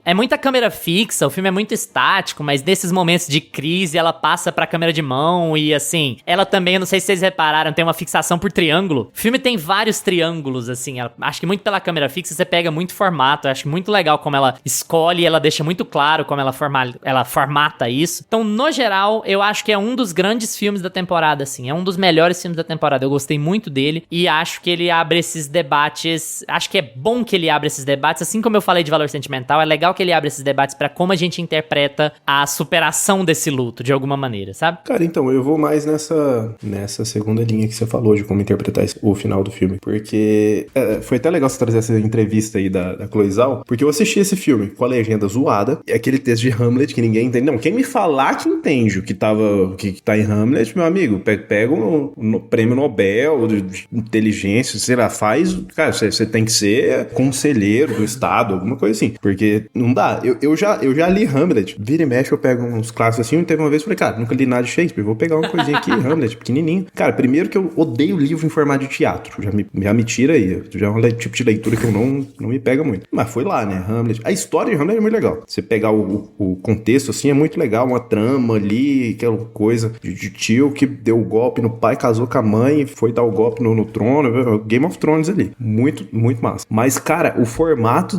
é muita câmera fixa, o filme é muito estático, mas nesses momentos de crise, ela passa pra câmera de mão e assim, ela também, eu não sei se vocês repararam, tem uma fixação por triângulo. O filme tem vários triângulos, assim, acho que muito pela câmera fixa, você pega muito formato. Eu acho muito legal como ela escolhe, ela deixa muito claro como ela formata isso. Então, no geral, eu acho que é um dos grandes filmes da temporada, assim. É um dos melhores filmes da temporada. Eu gostei muito dele e acho que ele abre esses debates. Acho que é bom que ele abra esses debates. Assim como eu falei de valor sentimental, é legal que ele abra esses debates pra como a gente interpreta a superação desse luto, de alguma maneira, sabe? Cara, então, eu vou mais nessa segunda linha que você falou de como interpretar o final do filme. Porque foi até legal você trazer essa entrevista aí da Chloe Zhao, porque eu assisti esse filme com a legenda zoada, e aquele texto de Hamlet que ninguém entende. Não, quem me falar que entende o que tá em Hamlet, meu amigo, pega um prêmio Nobel de inteligência, sei lá, faz... Cara, você tem que ser conselheiro do Estado, alguma coisa assim. Porque não dá. Eu já li Hamlet. Vira e mexe, eu pego uns clássicos assim. Teve uma vez, eu falei, cara, nunca li nada de Shakespeare, vou pegar uma coisinha aqui, Hamlet, pequenininho. Cara, primeiro que eu odeio livro em formato de teatro. Já me tira aí. Já é um tipo de leitura que eu não me pega muito. Mas foi lá, né? Hamlet. A história de Hamlet é muito legal. Você pegar o contexto, assim, é muito legal. Uma trama ali, aquela coisa de tio que deu o golpe no pai, casou com a mãe, foi dar o golpe no trono. Game of Thrones ali. Muito, muito massa. Mas, cara, o formato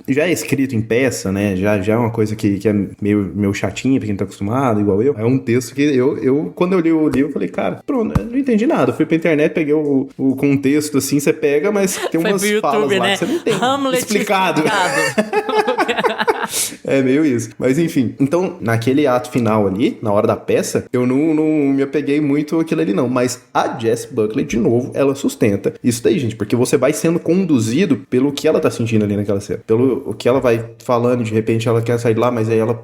já é escrito em peça, né? Já é uma coisa que é meio chatinha pra quem tá acostumado, igual eu. É um texto que eu quando eu li o livro, eu falei, cara, pronto, eu não entendi nada. Eu fui pra internet, peguei o contexto, assim, você pega, mas tem umas YouTube, falas lá, né? Que você não tem Hamlet explicado. É meio isso. Mas enfim, então, naquele ato final ali, na hora da peça, eu não me apeguei muito àquilo ali, não. Mas a Jessie Buckley, de novo, ela sustenta isso daí, gente, porque você vai sendo conduzido pelo que ela tá sentindo ali naquela cena. Pelo o que ela vai falando, de repente ela quer sair de lá, mas aí ela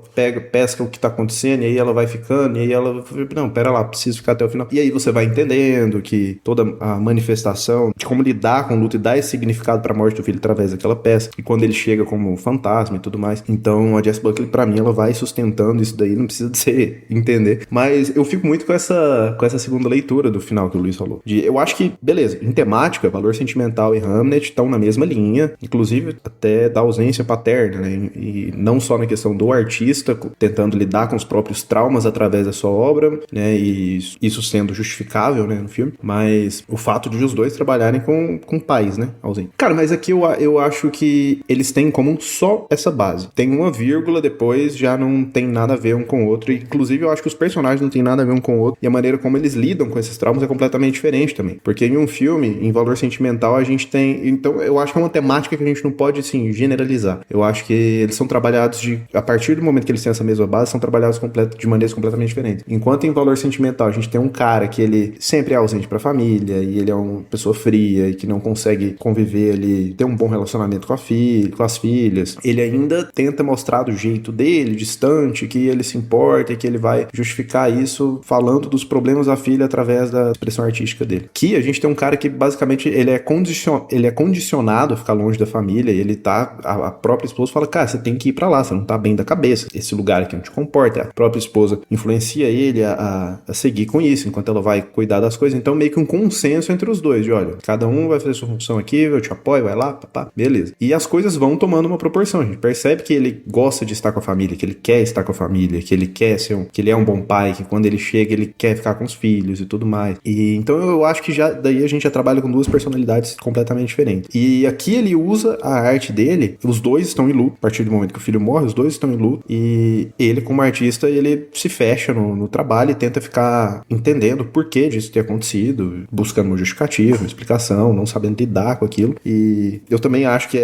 pesca o que tá acontecendo, e aí ela vai ficando, e aí ela... Não, pera lá, preciso ficar até o final. E aí você vai entendendo que toda a manifestação de como lidar com o luto e dar esse significado pra morte do filho através daquela peça, e quando ele chega como fantasma e tudo mais. Então a Jessie Buckley, pra mim, ela vai sustentando isso daí, não precisa de você entender. Mas eu fico muito com essa segunda leitura do final que o Luiz falou. Eu acho que, beleza, em temática, Valor Sentimental e Hamlet estão na mesma linha, inclusive até da ausência paterna, né? E não só na questão do artista tentando lidar com os próprios traumas através da sua obra, né? E isso sendo justificável, né, no filme, mas o fato de os dois trabalharem com pais, né, ausentes. Cara, mas aqui eu acho que eles têm em comum só essa base. Tem uma vírgula, depois já não tem nada a ver um com o outro, e, inclusive eu acho que os personagens não tem nada a ver um com o outro, e a maneira como eles lidam com esses traumas é completamente diferente também, porque em um filme, em Valor Sentimental, a gente tem, então eu acho que é uma temática que a gente não pode, assim, generalizar. Eu acho que eles são trabalhados a partir do momento que eles têm essa mesma base, são trabalhados de maneiras completamente diferentes. Enquanto em Valor Sentimental a gente tem um cara que ele sempre é ausente pra família, e ele é uma pessoa fria, e que não consegue conviver ali, ter um bom relacionamento com as filhas, ele ainda tenta mostrar do jeito dele, distante, que ele se importa, e que ele vai justificar isso falando dos problemas da filha através da expressão artística dele. Aqui a gente tem um cara que basicamente ele é condicionado a ficar longe da família, e ele tá, a própria esposa fala, cara, você tem que ir pra lá, você não tá bem da cabeça, esse lugar aqui não te comporta. A própria esposa influencia ele a seguir com isso, enquanto ela vai cuidar das coisas. Então meio que um consenso entre os dois, de olha, cada um vai fazer sua função aqui, eu te apoio, vai lá, papá, beleza. E as coisas vão tomando uma proporção, a gente percebe que ele gosta de estar com a família, que ele quer estar com a família, que ele quer que ele é um bom pai, que quando ele chega ele quer ficar com os filhos e tudo mais. E então eu acho que daí a gente já trabalha com duas personalidades completamente diferentes. E aqui ele usa a arte dele, os dois estão em luto, a partir do momento que o filho morre, os dois estão em luto, e ele como artista, ele se fecha no trabalho e tenta ficar entendendo o porquê disso ter acontecido, buscando uma justificativa, uma explicação, não sabendo lidar com aquilo. E eu também acho que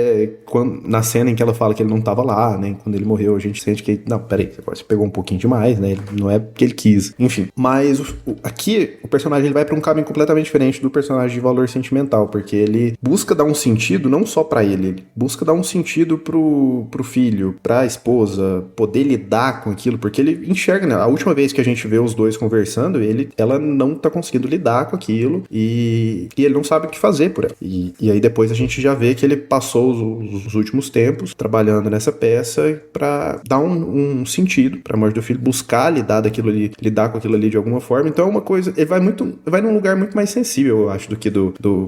na cena em que ela fala que ele não tava lá, né, quando ele morreu, a gente sente que, não, peraí, você pegou um pouquinho demais, né, não é porque ele quis, enfim. Mas aqui, o personagem ele vai pra um caminho completamente diferente do personagem de Valor Sentimental, porque ele busca dar um sentido, não só pra ele busca dar um sentido pro filho, pra esposa, poder lidar com aquilo, porque ele enxerga, né, a última vez que a gente vê os dois conversando, ela não tá conseguindo lidar com aquilo, e ele não sabe o que fazer por ela. E aí depois a gente já vê que ele passou os últimos tempos trabalhando nessa peça, pra dar um sentido pra morte do filho, buscar lidar com aquilo ali de alguma forma. Então é uma coisa, ele vai num lugar muito mais sensível, eu acho, do que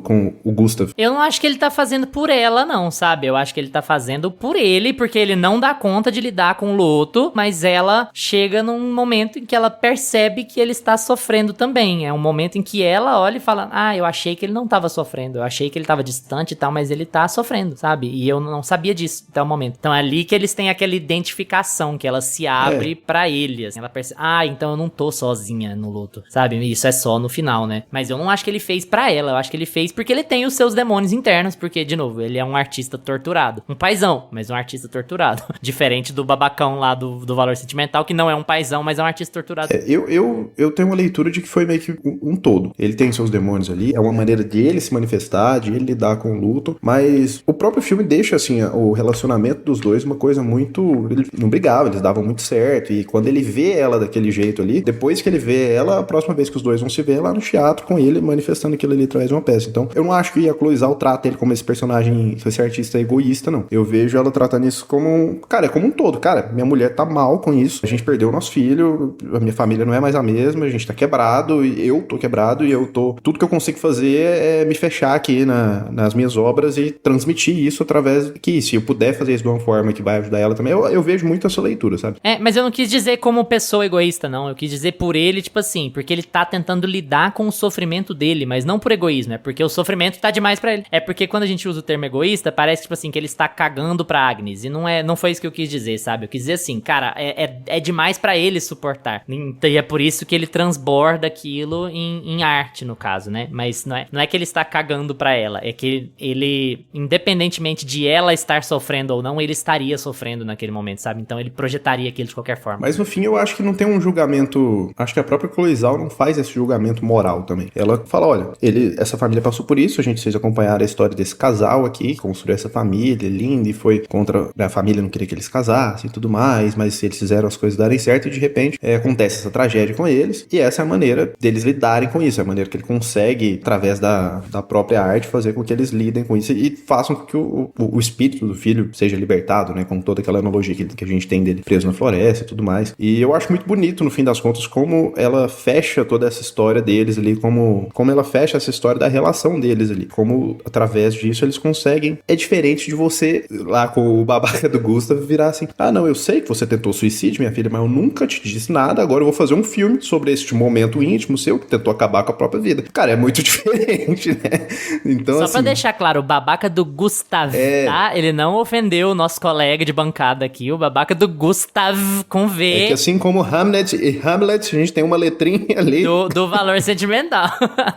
com o Gustav. Eu não acho que ele tá fazendo por ela, não, sabe? Eu acho que ele tá fazendo por ele, porque ele não dá conta de lidar com o luto, mas ela chega num momento em que ela percebe que ele está sofrendo também. É um momento em que ela olha e fala, eu achei que ele não tava sofrendo, eu achei que ele tava distante e tal, mas ele tá sofrendo, sabe? E eu não sabia disso até o momento. Então é ali que eles têm aquela identificação, que ela se abre pra ele, assim, ela percebe, então eu não tô sozinha no luto, sabe? Isso é só no final, né? Mas eu não acho que ele fez pra ela, eu acho que ele fez porque ele tem os seus demônios internos, porque, de novo, ele é um artista torturado. Um paizão, mas um artista torturado. Diferente do babacão lá do Valor Sentimental, que não é um paizão, mas é um artista torturado. Eu tenho uma leitura de que foi meio que um todo. Ele tem seus demônios ali, é uma maneira de ele se manifestar, de ele lidar com o luto, mas o próprio filme deixa, assim, o relacionamento dos dois uma coisa muito... Ele não brigava, eles davam muito certo, e quando ele vê ela daquele jeito ali, depois que ele vê ela, a próxima vez que os dois vão se ver é lá no teatro com ele, manifestando aquilo ali através de uma peça. Então, eu não acho que a Chloe Zhao trata ele como esse personagem, esse artista egoísta, não. Eu vejo ela tratando isso como... Cara, é como um todo. Cara, minha mulher tá mal com isso, a gente perdeu o nosso filho, a minha família não é mais a mesma, a gente tá quebrado, e eu tô quebrado, e tudo que eu consigo fazer é me fechar aqui nas minhas obras e transmitir isso através que, se eu puder fazer isso de uma forma que vai ajudar ela também, eu vejo muito essa leitura, sabe? Mas eu não quis dizer como pessoa egoísta, não. Eu quis dizer por ele, tipo assim, porque ele tá tentando lidar com o sofrimento dele, mas não por egoísmo, é porque o sofrimento tá demais pra ele. É porque quando a gente usa o termo egoísta, parece, tipo assim, que ele está cagando pra Agnes, e não foi isso que eu quis dizer, sabe? Eu quis dizer assim, cara, é demais pra ele suportar. E é por isso que ele transborda aquilo em arte, no caso, né? Mas não é que ele está cagando pra ela, é que ele, independentemente de ela estar sofrendo ou não, ele estaria sofrendo naquele momento, sabe? Então ele projetaria aquilo de qualquer forma. Mas no fim eu acho que não tem um julgamento, acho que a própria Chloe Zhao não faz esse julgamento moral também. Ela fala, olha, essa família passou por isso, a gente fez acompanhar a história desse casal aqui, construiu essa família linda e foi contra, a família não queria que eles casassem e tudo mais, mas eles fizeram as coisas darem certo e de repente acontece essa tragédia com eles, e essa é a maneira deles lidarem com isso, é a maneira que ele consegue, através da própria arte, fazer com que eles lidem com isso e façam com que o espírito do filho seja libertado, né, com toda aquela analogia que a gente tem dele preso na floresta e tudo mais. E eu acho muito bonito, no fim das contas, como ela fecha toda essa história deles ali, como ela fecha essa história da relação deles ali, como através disso eles conseguem. É diferente de você, lá com o babaca do Gustav, virar assim, não, eu sei que você tentou suicídio, minha filha, mas eu nunca te disse nada, agora eu vou fazer um filme sobre este momento íntimo seu que tentou acabar com a própria vida. Cara, é muito diferente, né? Então, só assim, pra deixar claro, o babaca do Gustav, tá? Ele não ofendeu o nosso colega de bancada aqui, o babaca do Gustav com V. É que assim como Hamlet e Hamlet, a gente tem uma letrinha ali. Do valor sentimental,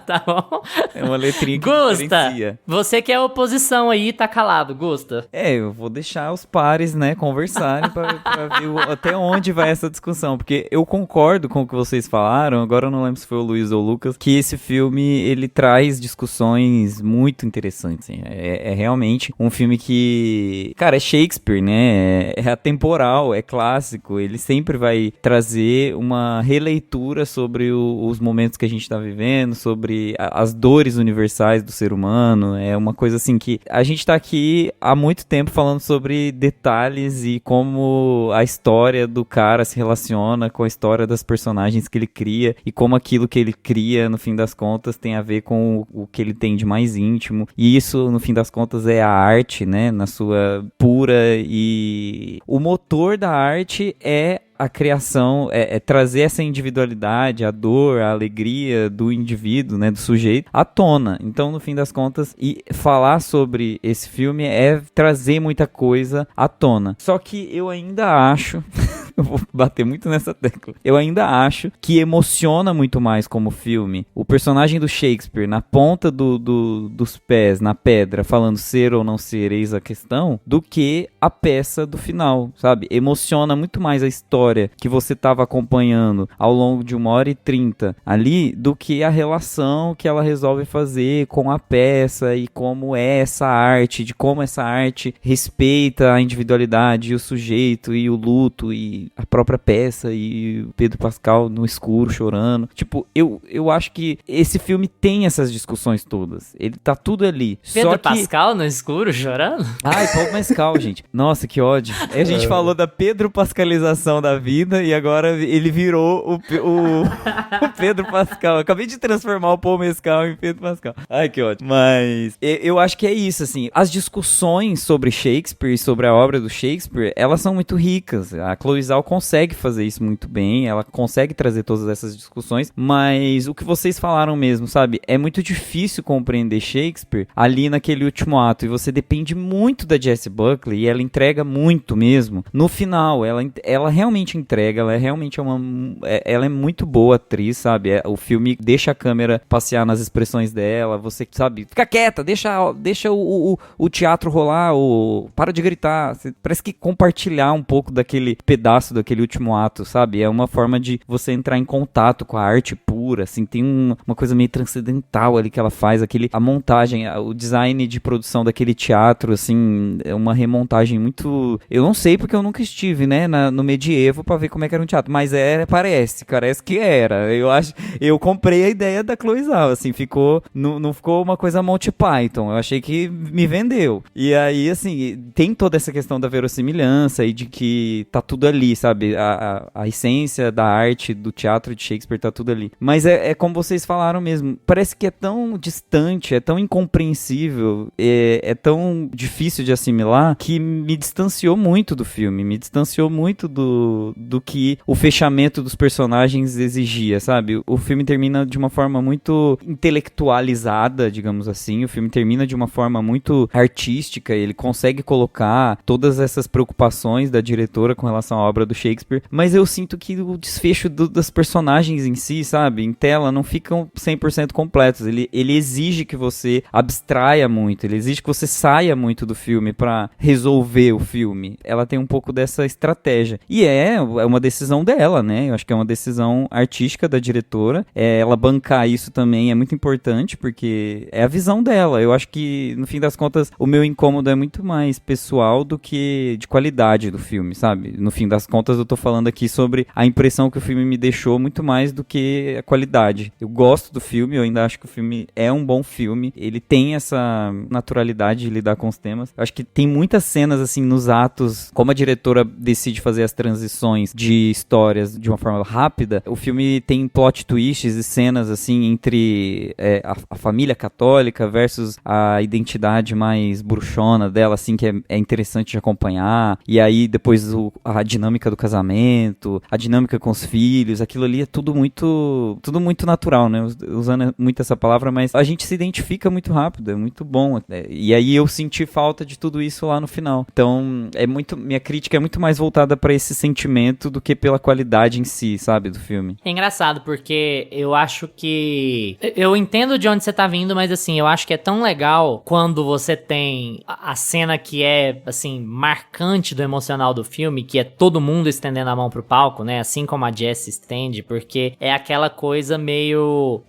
tá bom? É uma letrinha que Gusta, diferencia. você que é oposição aí, tá calado, Gusta. Eu vou deixar os pares, né, conversarem pra ver até onde vai essa discussão, porque eu concordo com o que vocês falaram, agora eu não lembro se foi o Luiz ou o Lucas, que esse filme, ele traz discussões muito interessantes, assim. É realmente um filme que, cara, é Shakespeare, né, é atemporal, é clássico, ele sempre vai trazer uma releitura sobre os momentos que a gente tá vivendo, sobre as dores universais do ser humano, é uma coisa assim que a gente tá aqui há muito tempo falando sobre detalhes e como a história do cara se relaciona com a história das personagens que ele cria e como aquilo que ele cria, no fim das contas, tem a ver com o que ele tem de mais íntimo. E isso, no fim das contas, é a arte, né, na sua pura, e o motor da arte é a criação, é trazer essa individualidade, a dor, a alegria do indivíduo, né, do sujeito, à tona. Então, no fim das contas, e falar sobre esse filme é trazer muita coisa à tona. Só que eu ainda acho, eu vou bater muito nessa tecla, eu ainda acho que emociona muito mais como filme o personagem do Shakespeare na ponta dos pés, na pedra, falando ser ou não ser, eis a questão, do que a peça do final, sabe? Emociona muito mais a história que você estava acompanhando ao longo de 1h30 ali, do que a relação que ela resolve fazer com a peça e como é essa arte, de como essa arte respeita a individualidade e o sujeito e o luto e e a própria peça e o Pedro Pascal no escuro chorando. Tipo, eu acho que esse filme tem essas discussões todas. Ele tá tudo ali. Pedro Só que... Pascal no escuro chorando? Ai, Paulo Pascal, gente. Nossa, que ódio. Aí a gente falou da Pedro Pascalização da vida e agora ele virou o Pedro Pascal. Eu acabei de transformar o Paul Mescal em Pedro Pascal. Ai, que ótimo. Mas eu acho que é isso, assim. As discussões sobre Shakespeare e sobre a obra do Shakespeare, elas são muito ricas. A Chloe Zhao consegue fazer isso muito bem, ela consegue trazer todas essas discussões, mas o que vocês falaram mesmo, sabe? É muito difícil compreender Shakespeare ali naquele último ato, e você depende muito da Jessie Buckley, e ela entrega muito mesmo. No final, ela realmente entrega, ela é realmente ela é muito boa atriz, sabe? O filme deixa a câmera passear nas expressões dela, você, sabe? Fica quieta, deixa o teatro rolar, para de gritar. Você parece que compartilhar um pouco daquele pedaço, daquele último ato, sabe? É uma forma de você entrar em contato com a arte pura, assim, tem uma coisa meio transcendental ali que ela faz, a montagem, o design de produção daquele teatro, assim, é uma remontagem muito... Eu não sei porque eu nunca estive, né, no medievo pra ver como é que era um teatro, mas parece que era. Eu comprei a ideia da Chloe Zhao, assim, não ficou uma coisa Monty Python, eu achei que me vendeu. E aí, assim, tem toda essa questão da verossimilhança e de que tá tudo ali, sabe? A essência da arte, do teatro de Shakespeare tá tudo ali. Mas é como vocês falaram mesmo, parece que é tão distante, é tão incompreensível, é tão difícil de assimilar, que me distanciou muito do filme, me distanciou muito do que o fechamento dos personagens exigia, sabe? O filme termina de uma forma muito intelectualizada, digamos assim, o filme termina de uma forma muito artística, ele consegue colocar todas essas preocupações da diretora com relação à obra do Shakespeare, mas eu sinto que o desfecho das personagens em si, sabe, em tela, não ficam 100% completos. Ele exige que você abstraia muito, ele exige que você saia muito do filme pra resolver o filme. Ela tem um pouco dessa estratégia. E é uma decisão dela, né? Eu acho que é uma decisão artística da diretora. Ela bancar isso também é muito importante, porque é a visão dela. Eu acho que, no fim das contas, o meu incômodo é muito mais pessoal do que de qualidade do filme, sabe? No fim das contas, eu tô falando aqui sobre a impressão que o filme me deixou muito mais do que a qualidade. Eu gosto do filme, eu ainda acho que o filme é um bom filme. Ele tem essa naturalidade de lidar com os temas. Eu acho que tem muitas cenas, assim, nos atos, como a diretora decide fazer as transições de histórias de uma forma rápida, o filme tem plot twists e cenas, assim, entre a família católica versus a identidade mais bruxona dela, assim, que é interessante de acompanhar. E aí, depois, a dinâmica do casamento, a dinâmica com os filhos, aquilo ali é tudo muito natural, né? Usando muito essa palavra, mas a gente se identifica muito rápido, é muito bom. E aí eu senti falta de tudo isso lá no final. Então, minha crítica é muito mais voltada pra esse sentimento do que pela qualidade em si, sabe, do filme. É engraçado, porque eu acho que... Eu entendo de onde você tá vindo, mas assim, eu acho que é tão legal quando você tem a cena que é, assim, marcante do emocional do filme, que é todo mundo estendendo a mão pro palco, né? Assim como a Jessie estende, porque é aquela coisa meio...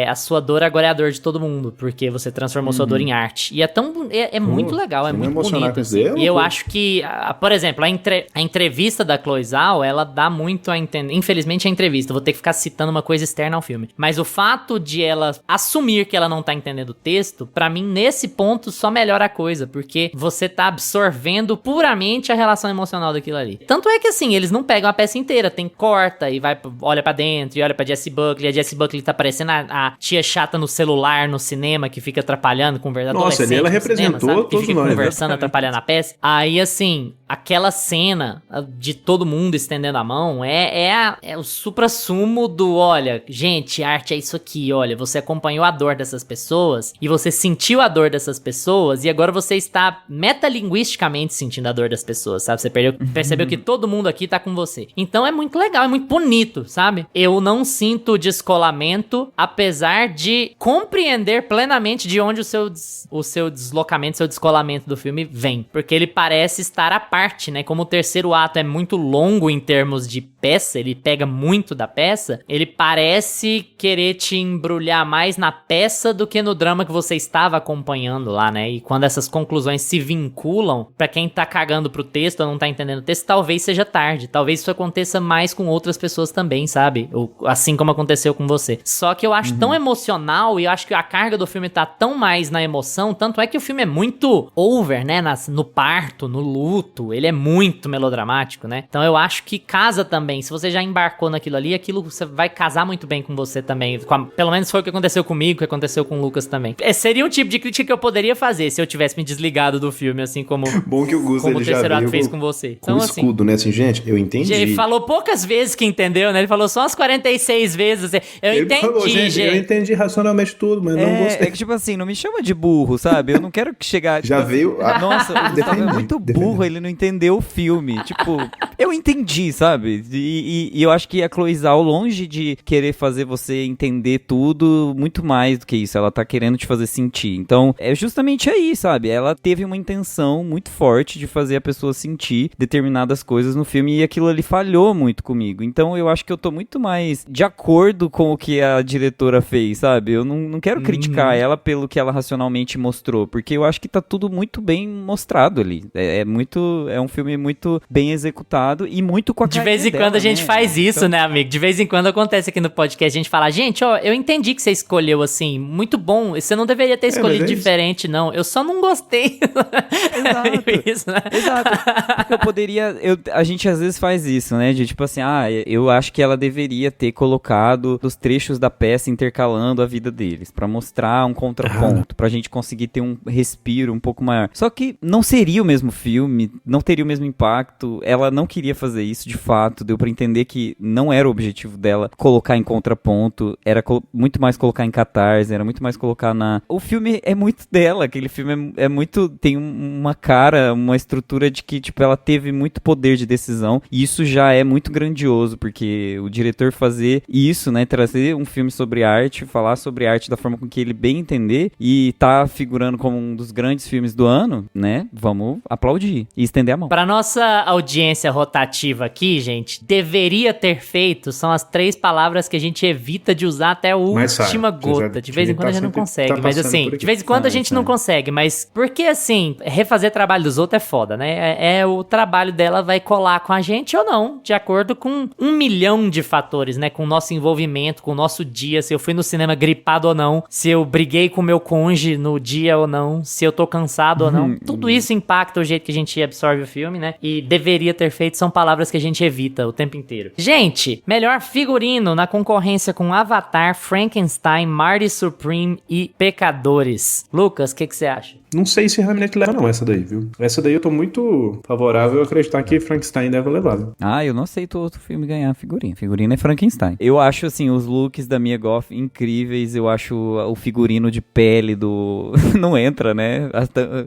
a sua dor agora é a dor de todo mundo, porque você transformou sua dor em arte. E é muito legal, é muito bonito, assim. E eu acho que, por exemplo, a entrevista da Chloe Zhao, ela dá muito a entender... Infelizmente, a entrevista, vou ter que ficar citando uma coisa externa ao filme. Mas o fato de ela assumir que ela não tá entendendo o texto, pra mim, nesse ponto, só melhora a coisa, porque você tá absorvendo puramente a relação emocional daquilo ali. Tanto é que, assim, eles não pegam a peça inteira, corta e olha pra dentro e olha pra Jessie Buckley, a Jessie Buckley tá parecendo a tia chata no celular, no cinema, que fica atrapalhando, conversando. Nossa, ela representou cinema, todos que fica nós, conversando, atrapalhando a peça. Aí, assim, aquela cena de todo mundo estendendo a mão é o suprassumo do, olha, gente, arte é isso aqui, olha, você acompanhou a dor dessas pessoas e você sentiu a dor dessas pessoas e agora você está metalinguisticamente sentindo a dor das pessoas, sabe? Você percebeu que todo mundo aqui tá com você. Então é muito legal, é muito bonito, sabe? Eu não sinto descolamento, apesar de compreender plenamente de onde o seu deslocamento, seu descolamento do filme vem. Porque ele parece estar à parte, né? Como o terceiro ato é muito longo em termos de peça, ele pega muito da peça, ele parece querer te embrulhar mais na peça do que no drama que você estava acompanhando lá, né? E quando essas conclusões se vinculam, pra quem tá cagando pro texto ou não tá entendendo o texto, talvez seja tarde. Talvez isso aconteça mais com outras pessoas também, sabe? Ou, assim como aconteceu com você. Só que eu acho tão emocional e eu acho que a carga do filme tá tão mais na emoção, tanto é que o filme é muito over, né? No parto, no luto, ele é muito melodramático, né? Então eu acho que casa também. Se você já embarcou naquilo ali, aquilo você vai casar muito bem com você também. Pelo menos foi o que aconteceu comigo, que aconteceu com o Lucas também. Seria um tipo de crítica que eu poderia fazer se eu tivesse me desligado do filme, assim como, Bom que o Gus, como o ele já terceiro ato veio fez com você. com Então, o assim, escudo, né? Assim, gente, eu entendi. ele falou poucas vezes que entendeu, né? Ele falou só umas 46 vezes. Eu Ele entendi, falou, gente, eu entendi racionalmente tudo, mas não gostei. É que tipo assim, não me chama de burro, sabe? Eu não quero que chegar... Já veio... Nossa, o Gustavo é muito burro, ele não entendeu o filme. Tipo, eu entendi, sabe? E eu acho que a Chloe Zhao, longe de querer fazer você entender tudo, muito mais do que isso. Ela tá querendo te fazer sentir. Então, é justamente aí, sabe? Ela teve uma intenção muito forte de fazer a pessoa sentir determinadas coisas no filme e aquilo ali falhou muito comigo. Então, eu acho que eu tô muito mais de acordo com o que a diretora fez, sabe? Eu não quero criticar ela pelo que ela racionalmente mostrou, porque eu acho que tá tudo muito bem mostrado ali. É um filme muito bem executado e muito com a De vez em dela, quando a gente né? faz isso, Então, né, amigo? De vez em quando acontece aqui no podcast, a gente fala, gente, ó, eu entendi que você escolheu assim, muito bom, você não deveria ter escolhido mas é diferente, não. Eu só não gostei. Exato. Isso, né? Exato. Porque eu poderia. A gente às vezes faz isso, né? De tipo assim, eu acho que ela deveria ter colocado os trechos da peça intercalando a vida deles, pra mostrar um contraponto, pra gente conseguir ter um respiro um pouco maior. Só que não seria o mesmo filme, não teria o mesmo impacto. Ela não queria fazer isso de fato. Deu pra entender que não era o objetivo dela colocar em contraponto, era muito mais colocar em catarse, era muito mais colocar na. O filme é muito dela, aquele filme é muito. Tem uma cara, uma estrutura de que, tipo, ela teve muito poder de decisão, e isso já é muito grandioso, porque o diretor fazer isso, né, trazer um filme sobre arte, falar sobre arte da forma com que ele bem entender, e tá figurando como um dos grandes filmes do ano, né, vamos aplaudir e estender a mão. Pra nossa audiência rotativa aqui, gente, deveria ter feito são as 3 palavras que a gente evita de usar até a Mas sai, última gota. De vez em quando a gente não consegue, mas assim, de vez em quando a gente não consegue, mas porque assim, refazer trabalho dos outros é foda, né? O trabalho dela vai colar com a gente ou não, de acordo com 1 milhão de fatores, né? Com o nosso envolvimento, com o nosso dia, se eu fui no cinema gripado ou não, se eu briguei com o meu cônjuge no dia ou não, se eu tô cansado ou não. Tudo isso impacta o jeito que a gente absorve o filme, né? E deveria ter feito são palavras que a gente evita o tempo inteiro. Gente, melhor figurino na concorrência com Avatar, Frankenstein, Marty Supreme e Pecadores. Lucas, o que você acha? Não sei se Hamnet leva não, essa daí, viu? Essa daí eu tô muito favorável a acreditar que Frankenstein deve levar, viu? Eu não aceito outro filme ganhar figurino. Figurino é Frankenstein. Eu acho, assim, os looks da Mia Goth incríveis. Eu acho o figurino de pele do... Não entra, né?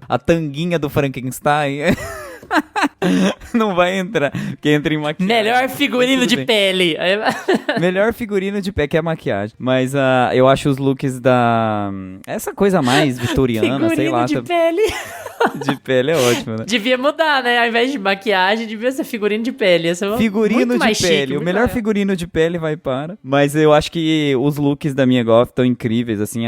A tanguinha do Frankenstein... Não vai entrar, porque entra em maquiagem. Melhor figurino de pele. Melhor figurino de pele, que é maquiagem. Mas eu acho os looks da... Essa coisa mais vitoriana, sei lá. Figurino de pele. De pele é ótimo, né? Devia mudar, né? Ao invés de maquiagem, devia ser figurino de pele. Figurino de pele. O melhor figurino de pele vai para. Mas eu acho que os looks da Mia Goth estão incríveis, assim.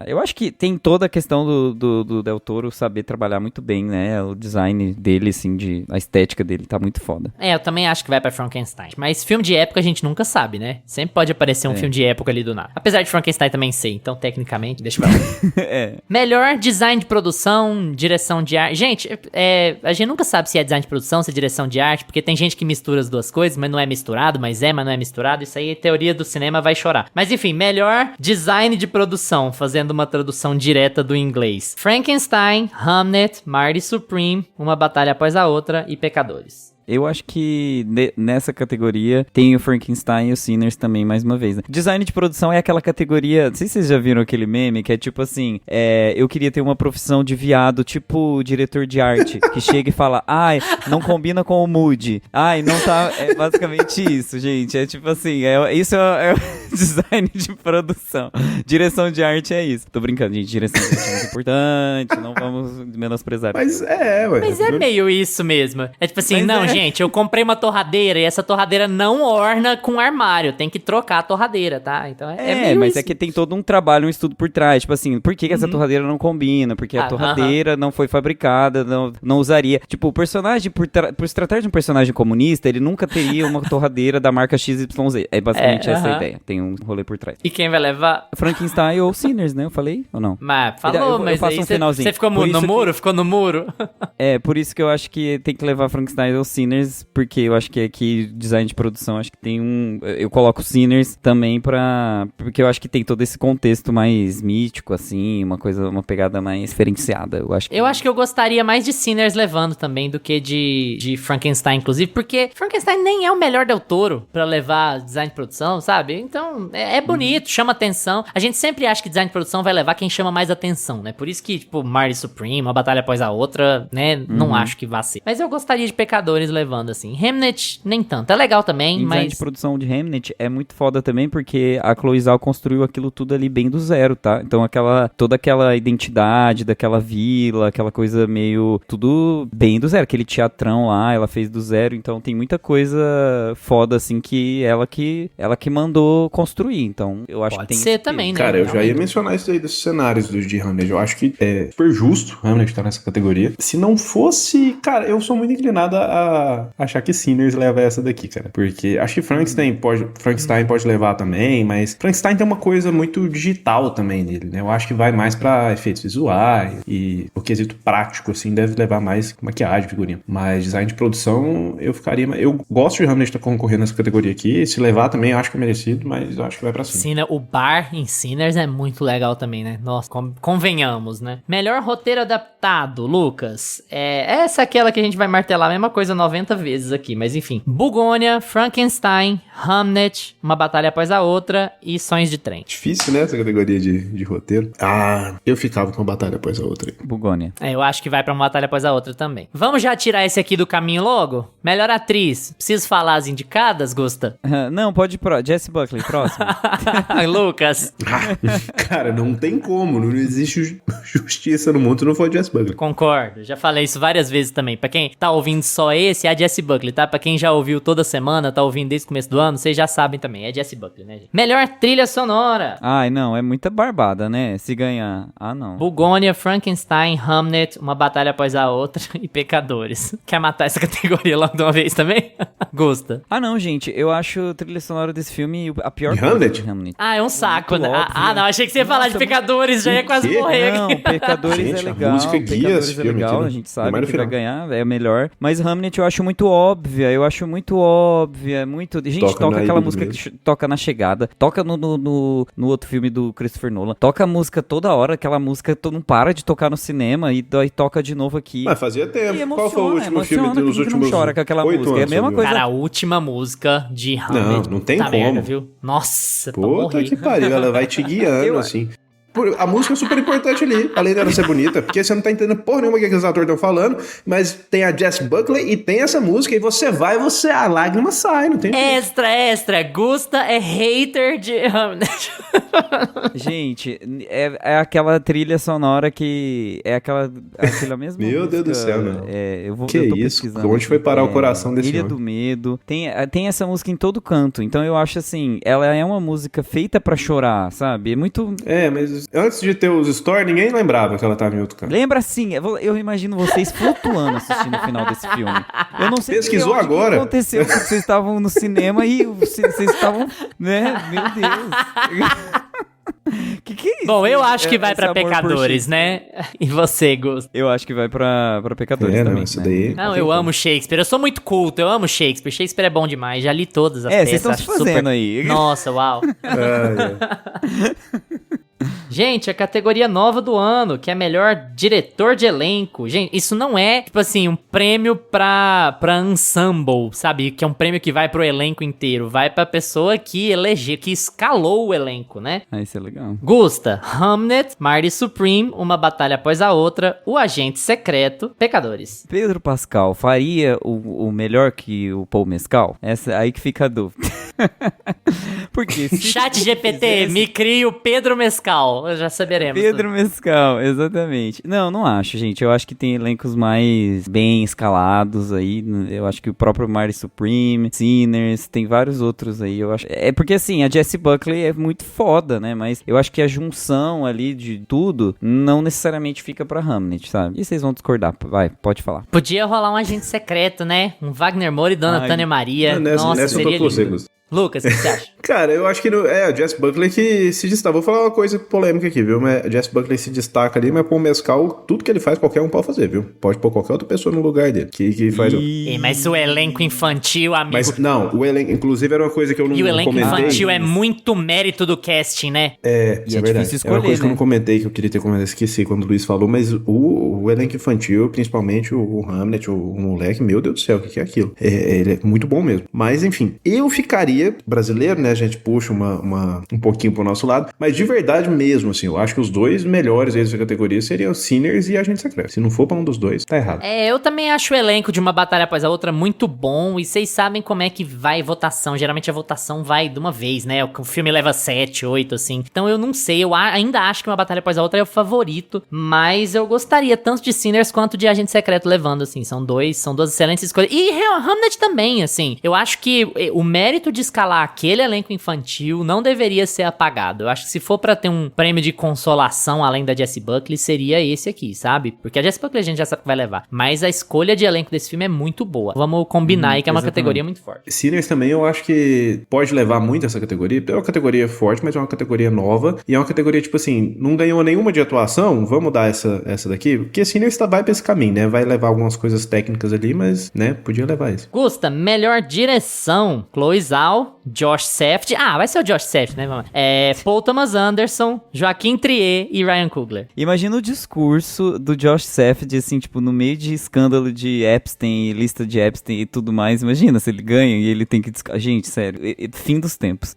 Eu acho que tem toda a questão do Del Toro saber trabalhar muito bem, né? O design dele, assim, a estética dele tá muito foda. Eu também acho que vai pra Frankenstein. Mas filme de época a gente nunca sabe, né? Sempre pode aparecer um filme de época ali do nada. Apesar de Frankenstein também ser, então tecnicamente, deixa eu ver. Melhor design de produção, direção de arte. Gente, a gente nunca sabe se é design de produção, se é direção de arte, porque tem gente que mistura as duas coisas, mas não é misturado, mas não é misturado. Isso aí, teoria do cinema vai chorar. Mas enfim, melhor design de produção, fazendo uma tradução direta do inglês. Frankenstein, Hamnet, Marty Supreme, Uma Batalha Após a Outra e Pecadores. Eu acho que nessa categoria tem o Frankenstein e o Sinners também, mais uma vez, né? Design de produção é aquela categoria... Não sei se vocês já viram aquele meme, que é tipo assim... eu queria ter uma profissão de viado, tipo diretor de arte, que chega e fala... não combina com o mood. Não tá... É basicamente isso, gente. É tipo assim... Isso é o design de produção. Direção de arte é isso. Tô brincando, gente. Direção de arte é muito importante. Não vamos menosprezar. Mas ué. Mas é meio isso mesmo. É tipo assim, gente, eu comprei uma torradeira e essa torradeira não orna com armário. Tem que trocar a torradeira, tá? Então meio mas isso. é que tem todo um trabalho, um estudo por trás. Tipo assim, por que essa torradeira não combina? Porque a torradeira não foi fabricada, não usaria. Tipo, o personagem, por se tratar de um personagem comunista, ele nunca teria uma torradeira da marca XYZ. É basicamente essa a ideia. Tem um rolê por trás. E quem vai levar? Frankenstein ou Sinners, né? Eu falei ou não? Mas falou, eu mas faço aí um finalzinho. você ficou Por no isso muro? Ficou no muro? É, por isso que eu acho que tem que levar Frankenstein ou Sinners, porque eu acho que aqui, design de produção, acho que tem eu coloco Sinners também porque eu acho que tem todo esse contexto mais mítico, assim, uma pegada mais diferenciada, Eu acho que eu gostaria mais de Sinners levando também do que de Frankenstein, inclusive, porque Frankenstein nem é o melhor Del Toro pra levar design de produção, sabe? Então, é bonito, chama atenção. A gente sempre acha que design de produção vai levar quem chama mais atenção, né? Por isso que, tipo, Marty Supreme, uma batalha após a outra, né? Não acho que vá ser. Mas eu gostaria de Pecadores levando, assim. Hamnet, nem tanto. É legal também, mas... design de produção de Hamnet é muito foda também, porque a Chloe Zhao construiu aquilo tudo ali bem do zero, tá? Então, toda aquela identidade daquela vila, aquela coisa meio... tudo bem do zero. Aquele teatrão lá, ela fez do zero. Então, tem muita coisa foda, assim, que ela que mandou construir. Então, eu acho Pode que tem... ser também, né? Cara, eu já ia mencionar isso aí desses cenários de Hamlet. Eu acho que é super justo Hamlet estar nessa categoria. Se não fosse... Cara, eu sou muito inclinado a achar que Sinners leva essa daqui, cara. Porque acho que Frankenstein pode levar também, mas Frankenstein tem uma coisa muito digital também nele, né? Eu acho que vai mais pra efeitos visuais e o quesito prático, assim, deve levar mais maquiagem, figurinha. Mas design de produção, eu ficaria... Eu gosto de Hamlet estar concorrendo nessa categoria aqui. Se levar também, eu acho que é merecido, mas eu acho que vai pra cima. O bar em Sinners é muito legal também, né? Nossa, convenhamos, né? Melhor roteiro adaptado, Lucas. Essa é aquela que a gente vai martelar a mesma coisa 90 vezes aqui, mas enfim. Bugônia, Frankenstein, Hamnet, Uma Batalha Após a Outra e Sonhos de Trem. Difícil, né, essa categoria de roteiro. Eu ficava com Uma Batalha Após a Outra. Bugônia. Eu acho que vai pra Uma Batalha Após a Outra também. Vamos já tirar esse aqui do caminho logo? Melhor atriz. Preciso falar as indicadas, Gusta? Não, pode ir pro Jessie Buckley, próximo. Lucas. Cara, não tem como. Não existe justiça no mundo se não for Jessie Buckley. Concordo. Já falei isso várias vezes também. Pra quem tá ouvindo só esse, é a Jessie Buckley, tá? Pra quem já ouviu toda semana, tá ouvindo desde o começo do ano, vocês já sabem também. É Jessie Buckley, né, gente? Melhor trilha sonora. Ai, não. É muita barbada, né? Se ganhar. Não. Bugônia, Frankenstein, Hamnet, Uma Batalha Após a Outra e Pecadores. Quer matar essa categoria logo de uma vez também? Gosta. Não, gente. Eu acho a trilha sonora desse filme a pior coisa Hamlet? de Hamlet. É um saco, Muito né? óbvio. Não. Achei que você ia falar de Pecadores, já ia quase quê? morrer Não, aqui. Pecadores Gente, é a legal. música guia Pecadores esse é filme legal, aqui, né? a gente sabe Mais no que vai final. ganhar, é a melhor. Mas Hamlet eu acho muito óbvia, muito... Gente, Toca toca na aquela ilha música mesmo. que toca na chegada, toca no outro filme do Christopher Nolan, toca a música toda hora, aquela música não para de tocar no cinema e toca de novo aqui. Mas fazia tempo. E Qual foi o último filme emociona, dos quem que não últimos chora com aquela 8 música? É a anos, mesma viu? coisa. Cara, a última música de Hamlet. Não tem tá como. merda, viu? Nossa, pra Puta morrer. que pariu, ela vai te guiando, assim. A música é super importante ali, além dela ser bonita, porque você não tá entendendo porra nenhuma o que aqueles atores estão falando, mas tem a Jessie Buckley e tem essa música, e a lágrima sai, não tem jeito. Extra, Gusta é hater de Hamlet. Gente, é aquela trilha sonora que é aquela mesma Meu música, Deus do céu, meu. eu tô Que isso? pesquisando Onde foi parar o aqui, coração desse Ilha homem? do Medo. Tem essa música em todo canto, então eu acho assim, ela é uma música feita pra chorar, sabe? É muito... Mas antes de ter os stories, ninguém lembrava que ela tava em outro canto. Lembra assim, eu imagino vocês flutuando assistindo o final desse filme. Eu não sei Pesquisou onde agora? que aconteceu, porque vocês estavam no cinema e vocês estavam, né? Meu Deus. Que é isso? Bom, eu acho que vai Esse pra amor por Pecadores, Shakespeare. né? E você, Gusta? Eu acho que vai pra Pecadores Não, também. isso né? daí... Não, eu amo Shakespeare. Eu sou muito culto, eu amo Shakespeare. Shakespeare é bom demais. Já li todas as peças. Vocês estão se acho fazendo super... aí. Nossa, uau. Gente, a categoria nova do ano, que é melhor diretor de elenco. Gente, isso não é, tipo assim, um prêmio pra ensemble, sabe? Que é um prêmio que vai pro elenco inteiro. Vai pra pessoa que elegeu, que escalou o elenco, né? Isso é legal. Gusta, Hamnet, Marty Supreme, Uma Batalha Após a Outra, O Agente Secreto, Pecadores. Pedro Pascal faria o melhor que o Paul Mescal? Essa aí que fica a dúvida. Porque se Chat GPT, fizesse- me cria o Pedro Mescal Mescal, já saberemos. Pedro Mescal, exatamente. Não acho, gente. Eu acho que tem elencos mais bem escalados aí. Eu acho que o próprio Marty Supreme, Sinners, tem vários outros aí. Eu acho. É porque assim, a Jessie Buckley é muito foda, né? Mas eu acho que a junção ali de tudo não necessariamente fica pra Hamnet, sabe? E vocês vão discordar. Vai, pode falar. Podia rolar um agente secreto, né? Um Wagner Moura e Dona Tânia Maria. Nossa, nessa eu seria tô com você, lindo. Gus. Lucas, o que você acha? Cara, eu acho que é a Jess Buckley que se destaca. Vou falar uma coisa polêmica aqui, viu? A Jess Buckley se destaca ali, mas pô, o Mescal, tudo que ele faz, qualquer um pode fazer, viu? Pode pôr ququalquer outra pessoa no lugar dele. Que faz. Mas o elenco infantil, amigo. Mas não, o elenco, inclusive, era uma coisa que eu não E o elenco comentei. infantil é muito mérito do casting, né? E é difícil escolher, é uma coisa que eu né? não comentei, que eu queria ter comentado, esqueci quando o Luiz falou, mas o elenco infantil, principalmente o Hamlet, o moleque, meu Deus do céu, o que é aquilo? Ele é muito bom mesmo. Mas, enfim, eu ficaria brasileiro, né? A gente puxa um pouquinho pro nosso lado, mas de verdade mesmo, assim, eu acho que os dois melhores dessa categoria seriam Sinners e Agente Secreto. Se não for pra um dos dois, tá errado. Eu também acho o elenco de Uma Batalha Após a Outra muito bom, e vocês sabem como é que vai votação. Geralmente a votação vai de uma vez, né? O filme leva 7, 8, assim. Então eu não sei, eu ainda acho que Uma Batalha Após a Outra é o favorito, mas eu gostaria tanto de Sinners quanto de Agente Secreto levando, assim. São duas excelentes escolhas. E Hamlet também, assim. Eu acho que o mérito de escalar aquele elenco infantil não deveria ser apagado. Eu acho que se for pra ter um prêmio de consolação além da Jessie Buckley, seria esse aqui, sabe? Porque a Jessie Buckley a gente já sabe que vai levar. Mas a escolha de elenco desse filme é muito boa. Vamos combinar aí que é uma exatamente. categoria muito forte. Sinners também eu acho que pode levar muito essa categoria. É uma categoria forte, mas é uma categoria nova. E é uma categoria, tipo assim, não ganhou nenhuma de atuação, vamos dar essa daqui. Porque Sinners vai pra esse caminho, né? Vai levar algumas coisas técnicas ali, mas, né, podia levar isso. Gusta, melhor direção. Chloe Zhao, Josh Safdie. Vai ser o Josh Safdie, né? Paul Thomas Anderson, Joaquim Trier e Ryan Coogler. Imagina o discurso do Josh Safdie, assim, tipo, no meio de escândalo de Epstein, lista de Epstein e tudo mais. Imagina se ele ganha e ele tem que... Gente, sério, fim dos tempos.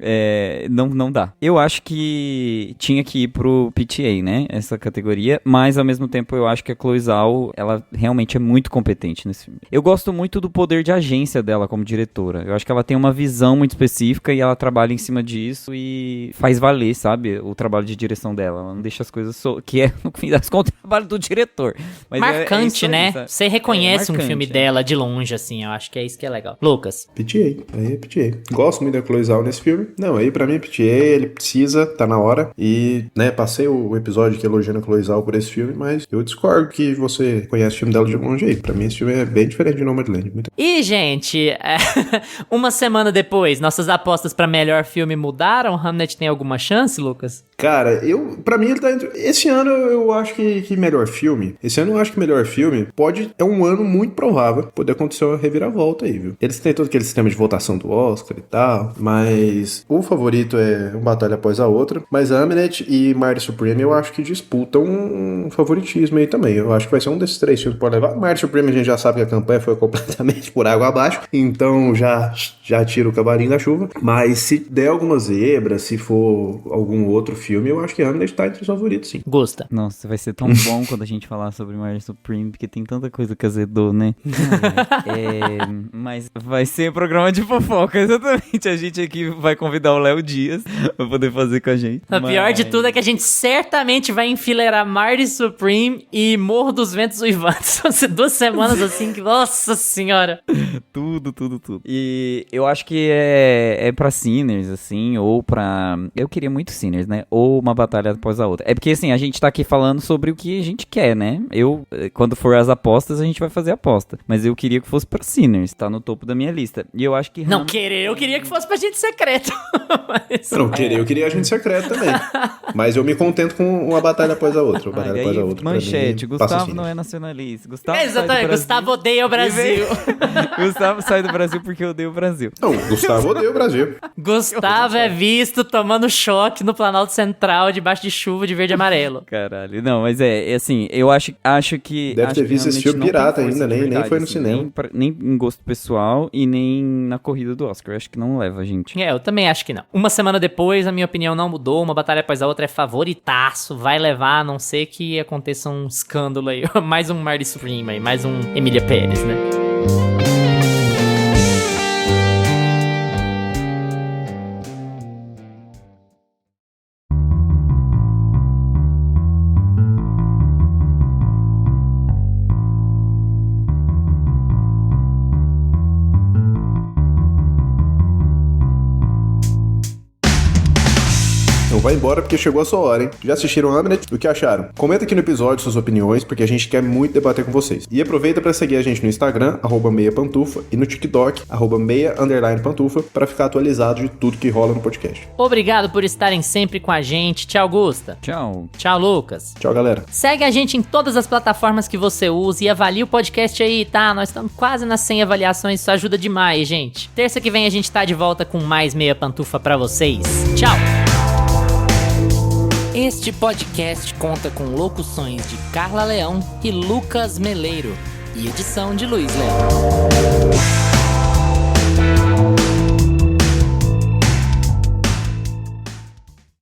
Não dá. Eu acho que tinha que ir pro PTA, né? Essa categoria. Mas, ao mesmo tempo, eu acho que a Chloe Zhao, ela realmente é muito competente nesse filme. Eu gosto muito do poder de agência dela como diretora. Eu acho que ela tem uma visão muito específica e ela trabalha em cima disso e faz valer, sabe? O trabalho de direção dela. Ela não deixa as coisas... que é, no fim das contas, o trabalho do diretor. Mas marcante, aí, né? sabe? Você reconhece um marcante, filme dela de longe, assim. Eu acho que é isso que é legal. Lucas. PTA, aí é PTA. Gosto muito da Chloe Zhao nesse filme. Não, aí pra mim PTA, ele precisa, tá na hora. E, né, passei o episódio aqui elogiando a Chloe Zhao por esse filme, mas eu discordo que você conhece o filme dela de longe aí. Pra mim esse filme é bem diferente de Nomadland. E, gente, uma semana depois, nossas apostas pra melhor filme mudaram? Hamnet tem alguma chance, Lucas? Cara, pra mim ele tá entre... Esse ano eu acho que melhor filme. Esse ano eu acho que melhor filme é um ano muito provável poder acontecer uma reviravolta aí, viu? Eles têm todo aquele sistema de votação do Oscar e tal, mas o favorito é Uma Batalha Após a Outra. Mas Hamnet e Marty Supreme eu acho que disputam um favoritismo aí também. Eu acho que vai ser um desses três filmes que pode levar. Marty Supreme a gente já sabe que a campanha foi completamente por água abaixo, então já tira o cavalinho da chuva. Mas se der alguma zebra, se for algum outro filme, eu acho que Hamlet tá entre os favoritos, sim. Gosta. Nossa, vai ser tão bom quando a gente falar sobre Marty Supreme, porque tem tanta coisa que azedou, né? Mas vai ser programa de fofoca, exatamente. A gente aqui vai convidar o Léo Dias pra poder fazer com a gente. O pior de tudo é que a gente certamente vai enfileirar Marty Supreme e Morro dos Ventos Uivantes. Vão ser 2 semanas assim que, nossa senhora. Tudo. E eu acho que é pra Sinners, assim, ou pra... Eu queria muito Sinners, né? Ou Uma Batalha Após a Outra. É porque, assim, a gente tá aqui falando sobre o que a gente quer, né? Quando for as apostas, a gente vai fazer aposta. Mas eu queria que fosse pra Sinners, tá no topo da minha lista. E eu acho que... Não, eu queria que fosse pra gente secreto. Mas... Eu queria Agente Secreto também. Mas eu me contento com Uma Batalha Após a Outra. Uma Batalha Após a Outra. Manchete, pra mim, passa Gustavo não é nacionalista. Gustavo Exatamente, Gustavo odeia o Brasil. Gustavo sai do Brasil porque odeia o Brasil. Não, Gustavo odeia o Brasil. Gustavo é visto tomando choque no Planalto Central, debaixo de chuva de verde e amarelo. Caralho, não, mas assim, eu acho que... Deve ter visto esse filme pirata ainda, nem foi no cinema. Nem em gosto pessoal e nem na corrida do Oscar. Eu acho que não leva, gente. Eu também acho que não. Uma semana depois, a minha opinião não mudou. Uma Batalha Após a Outra é favoritaço. Vai levar, a não ser que aconteça um escândalo aí. Mais um Marty Supreme aí, mais um Emília Pérez, né? vai embora porque chegou a sua hora, hein? Já assistiram Hamnet? O que acharam? Comenta aqui no episódio suas opiniões, porque a gente quer muito debater com vocês. E aproveita para seguir a gente no Instagram, @meiapantufa, e no TikTok, @meia_pantufa, para ficar atualizado de tudo que rola no podcast. Obrigado por estarem sempre com a gente. Tchau, Gusta. Tchau. Tchau, Lucas. Tchau, galera. Segue a gente em todas as plataformas que você usa e avalia o podcast aí, tá? Nós estamos quase nas 100 avaliações, isso ajuda demais, gente. Terça que vem a gente tá de volta com mais Meia Pantufa pra vocês. Tchau! Este podcast conta com locuções de Carla Leão e Lucas Meleiro e edição de Luiz Leão.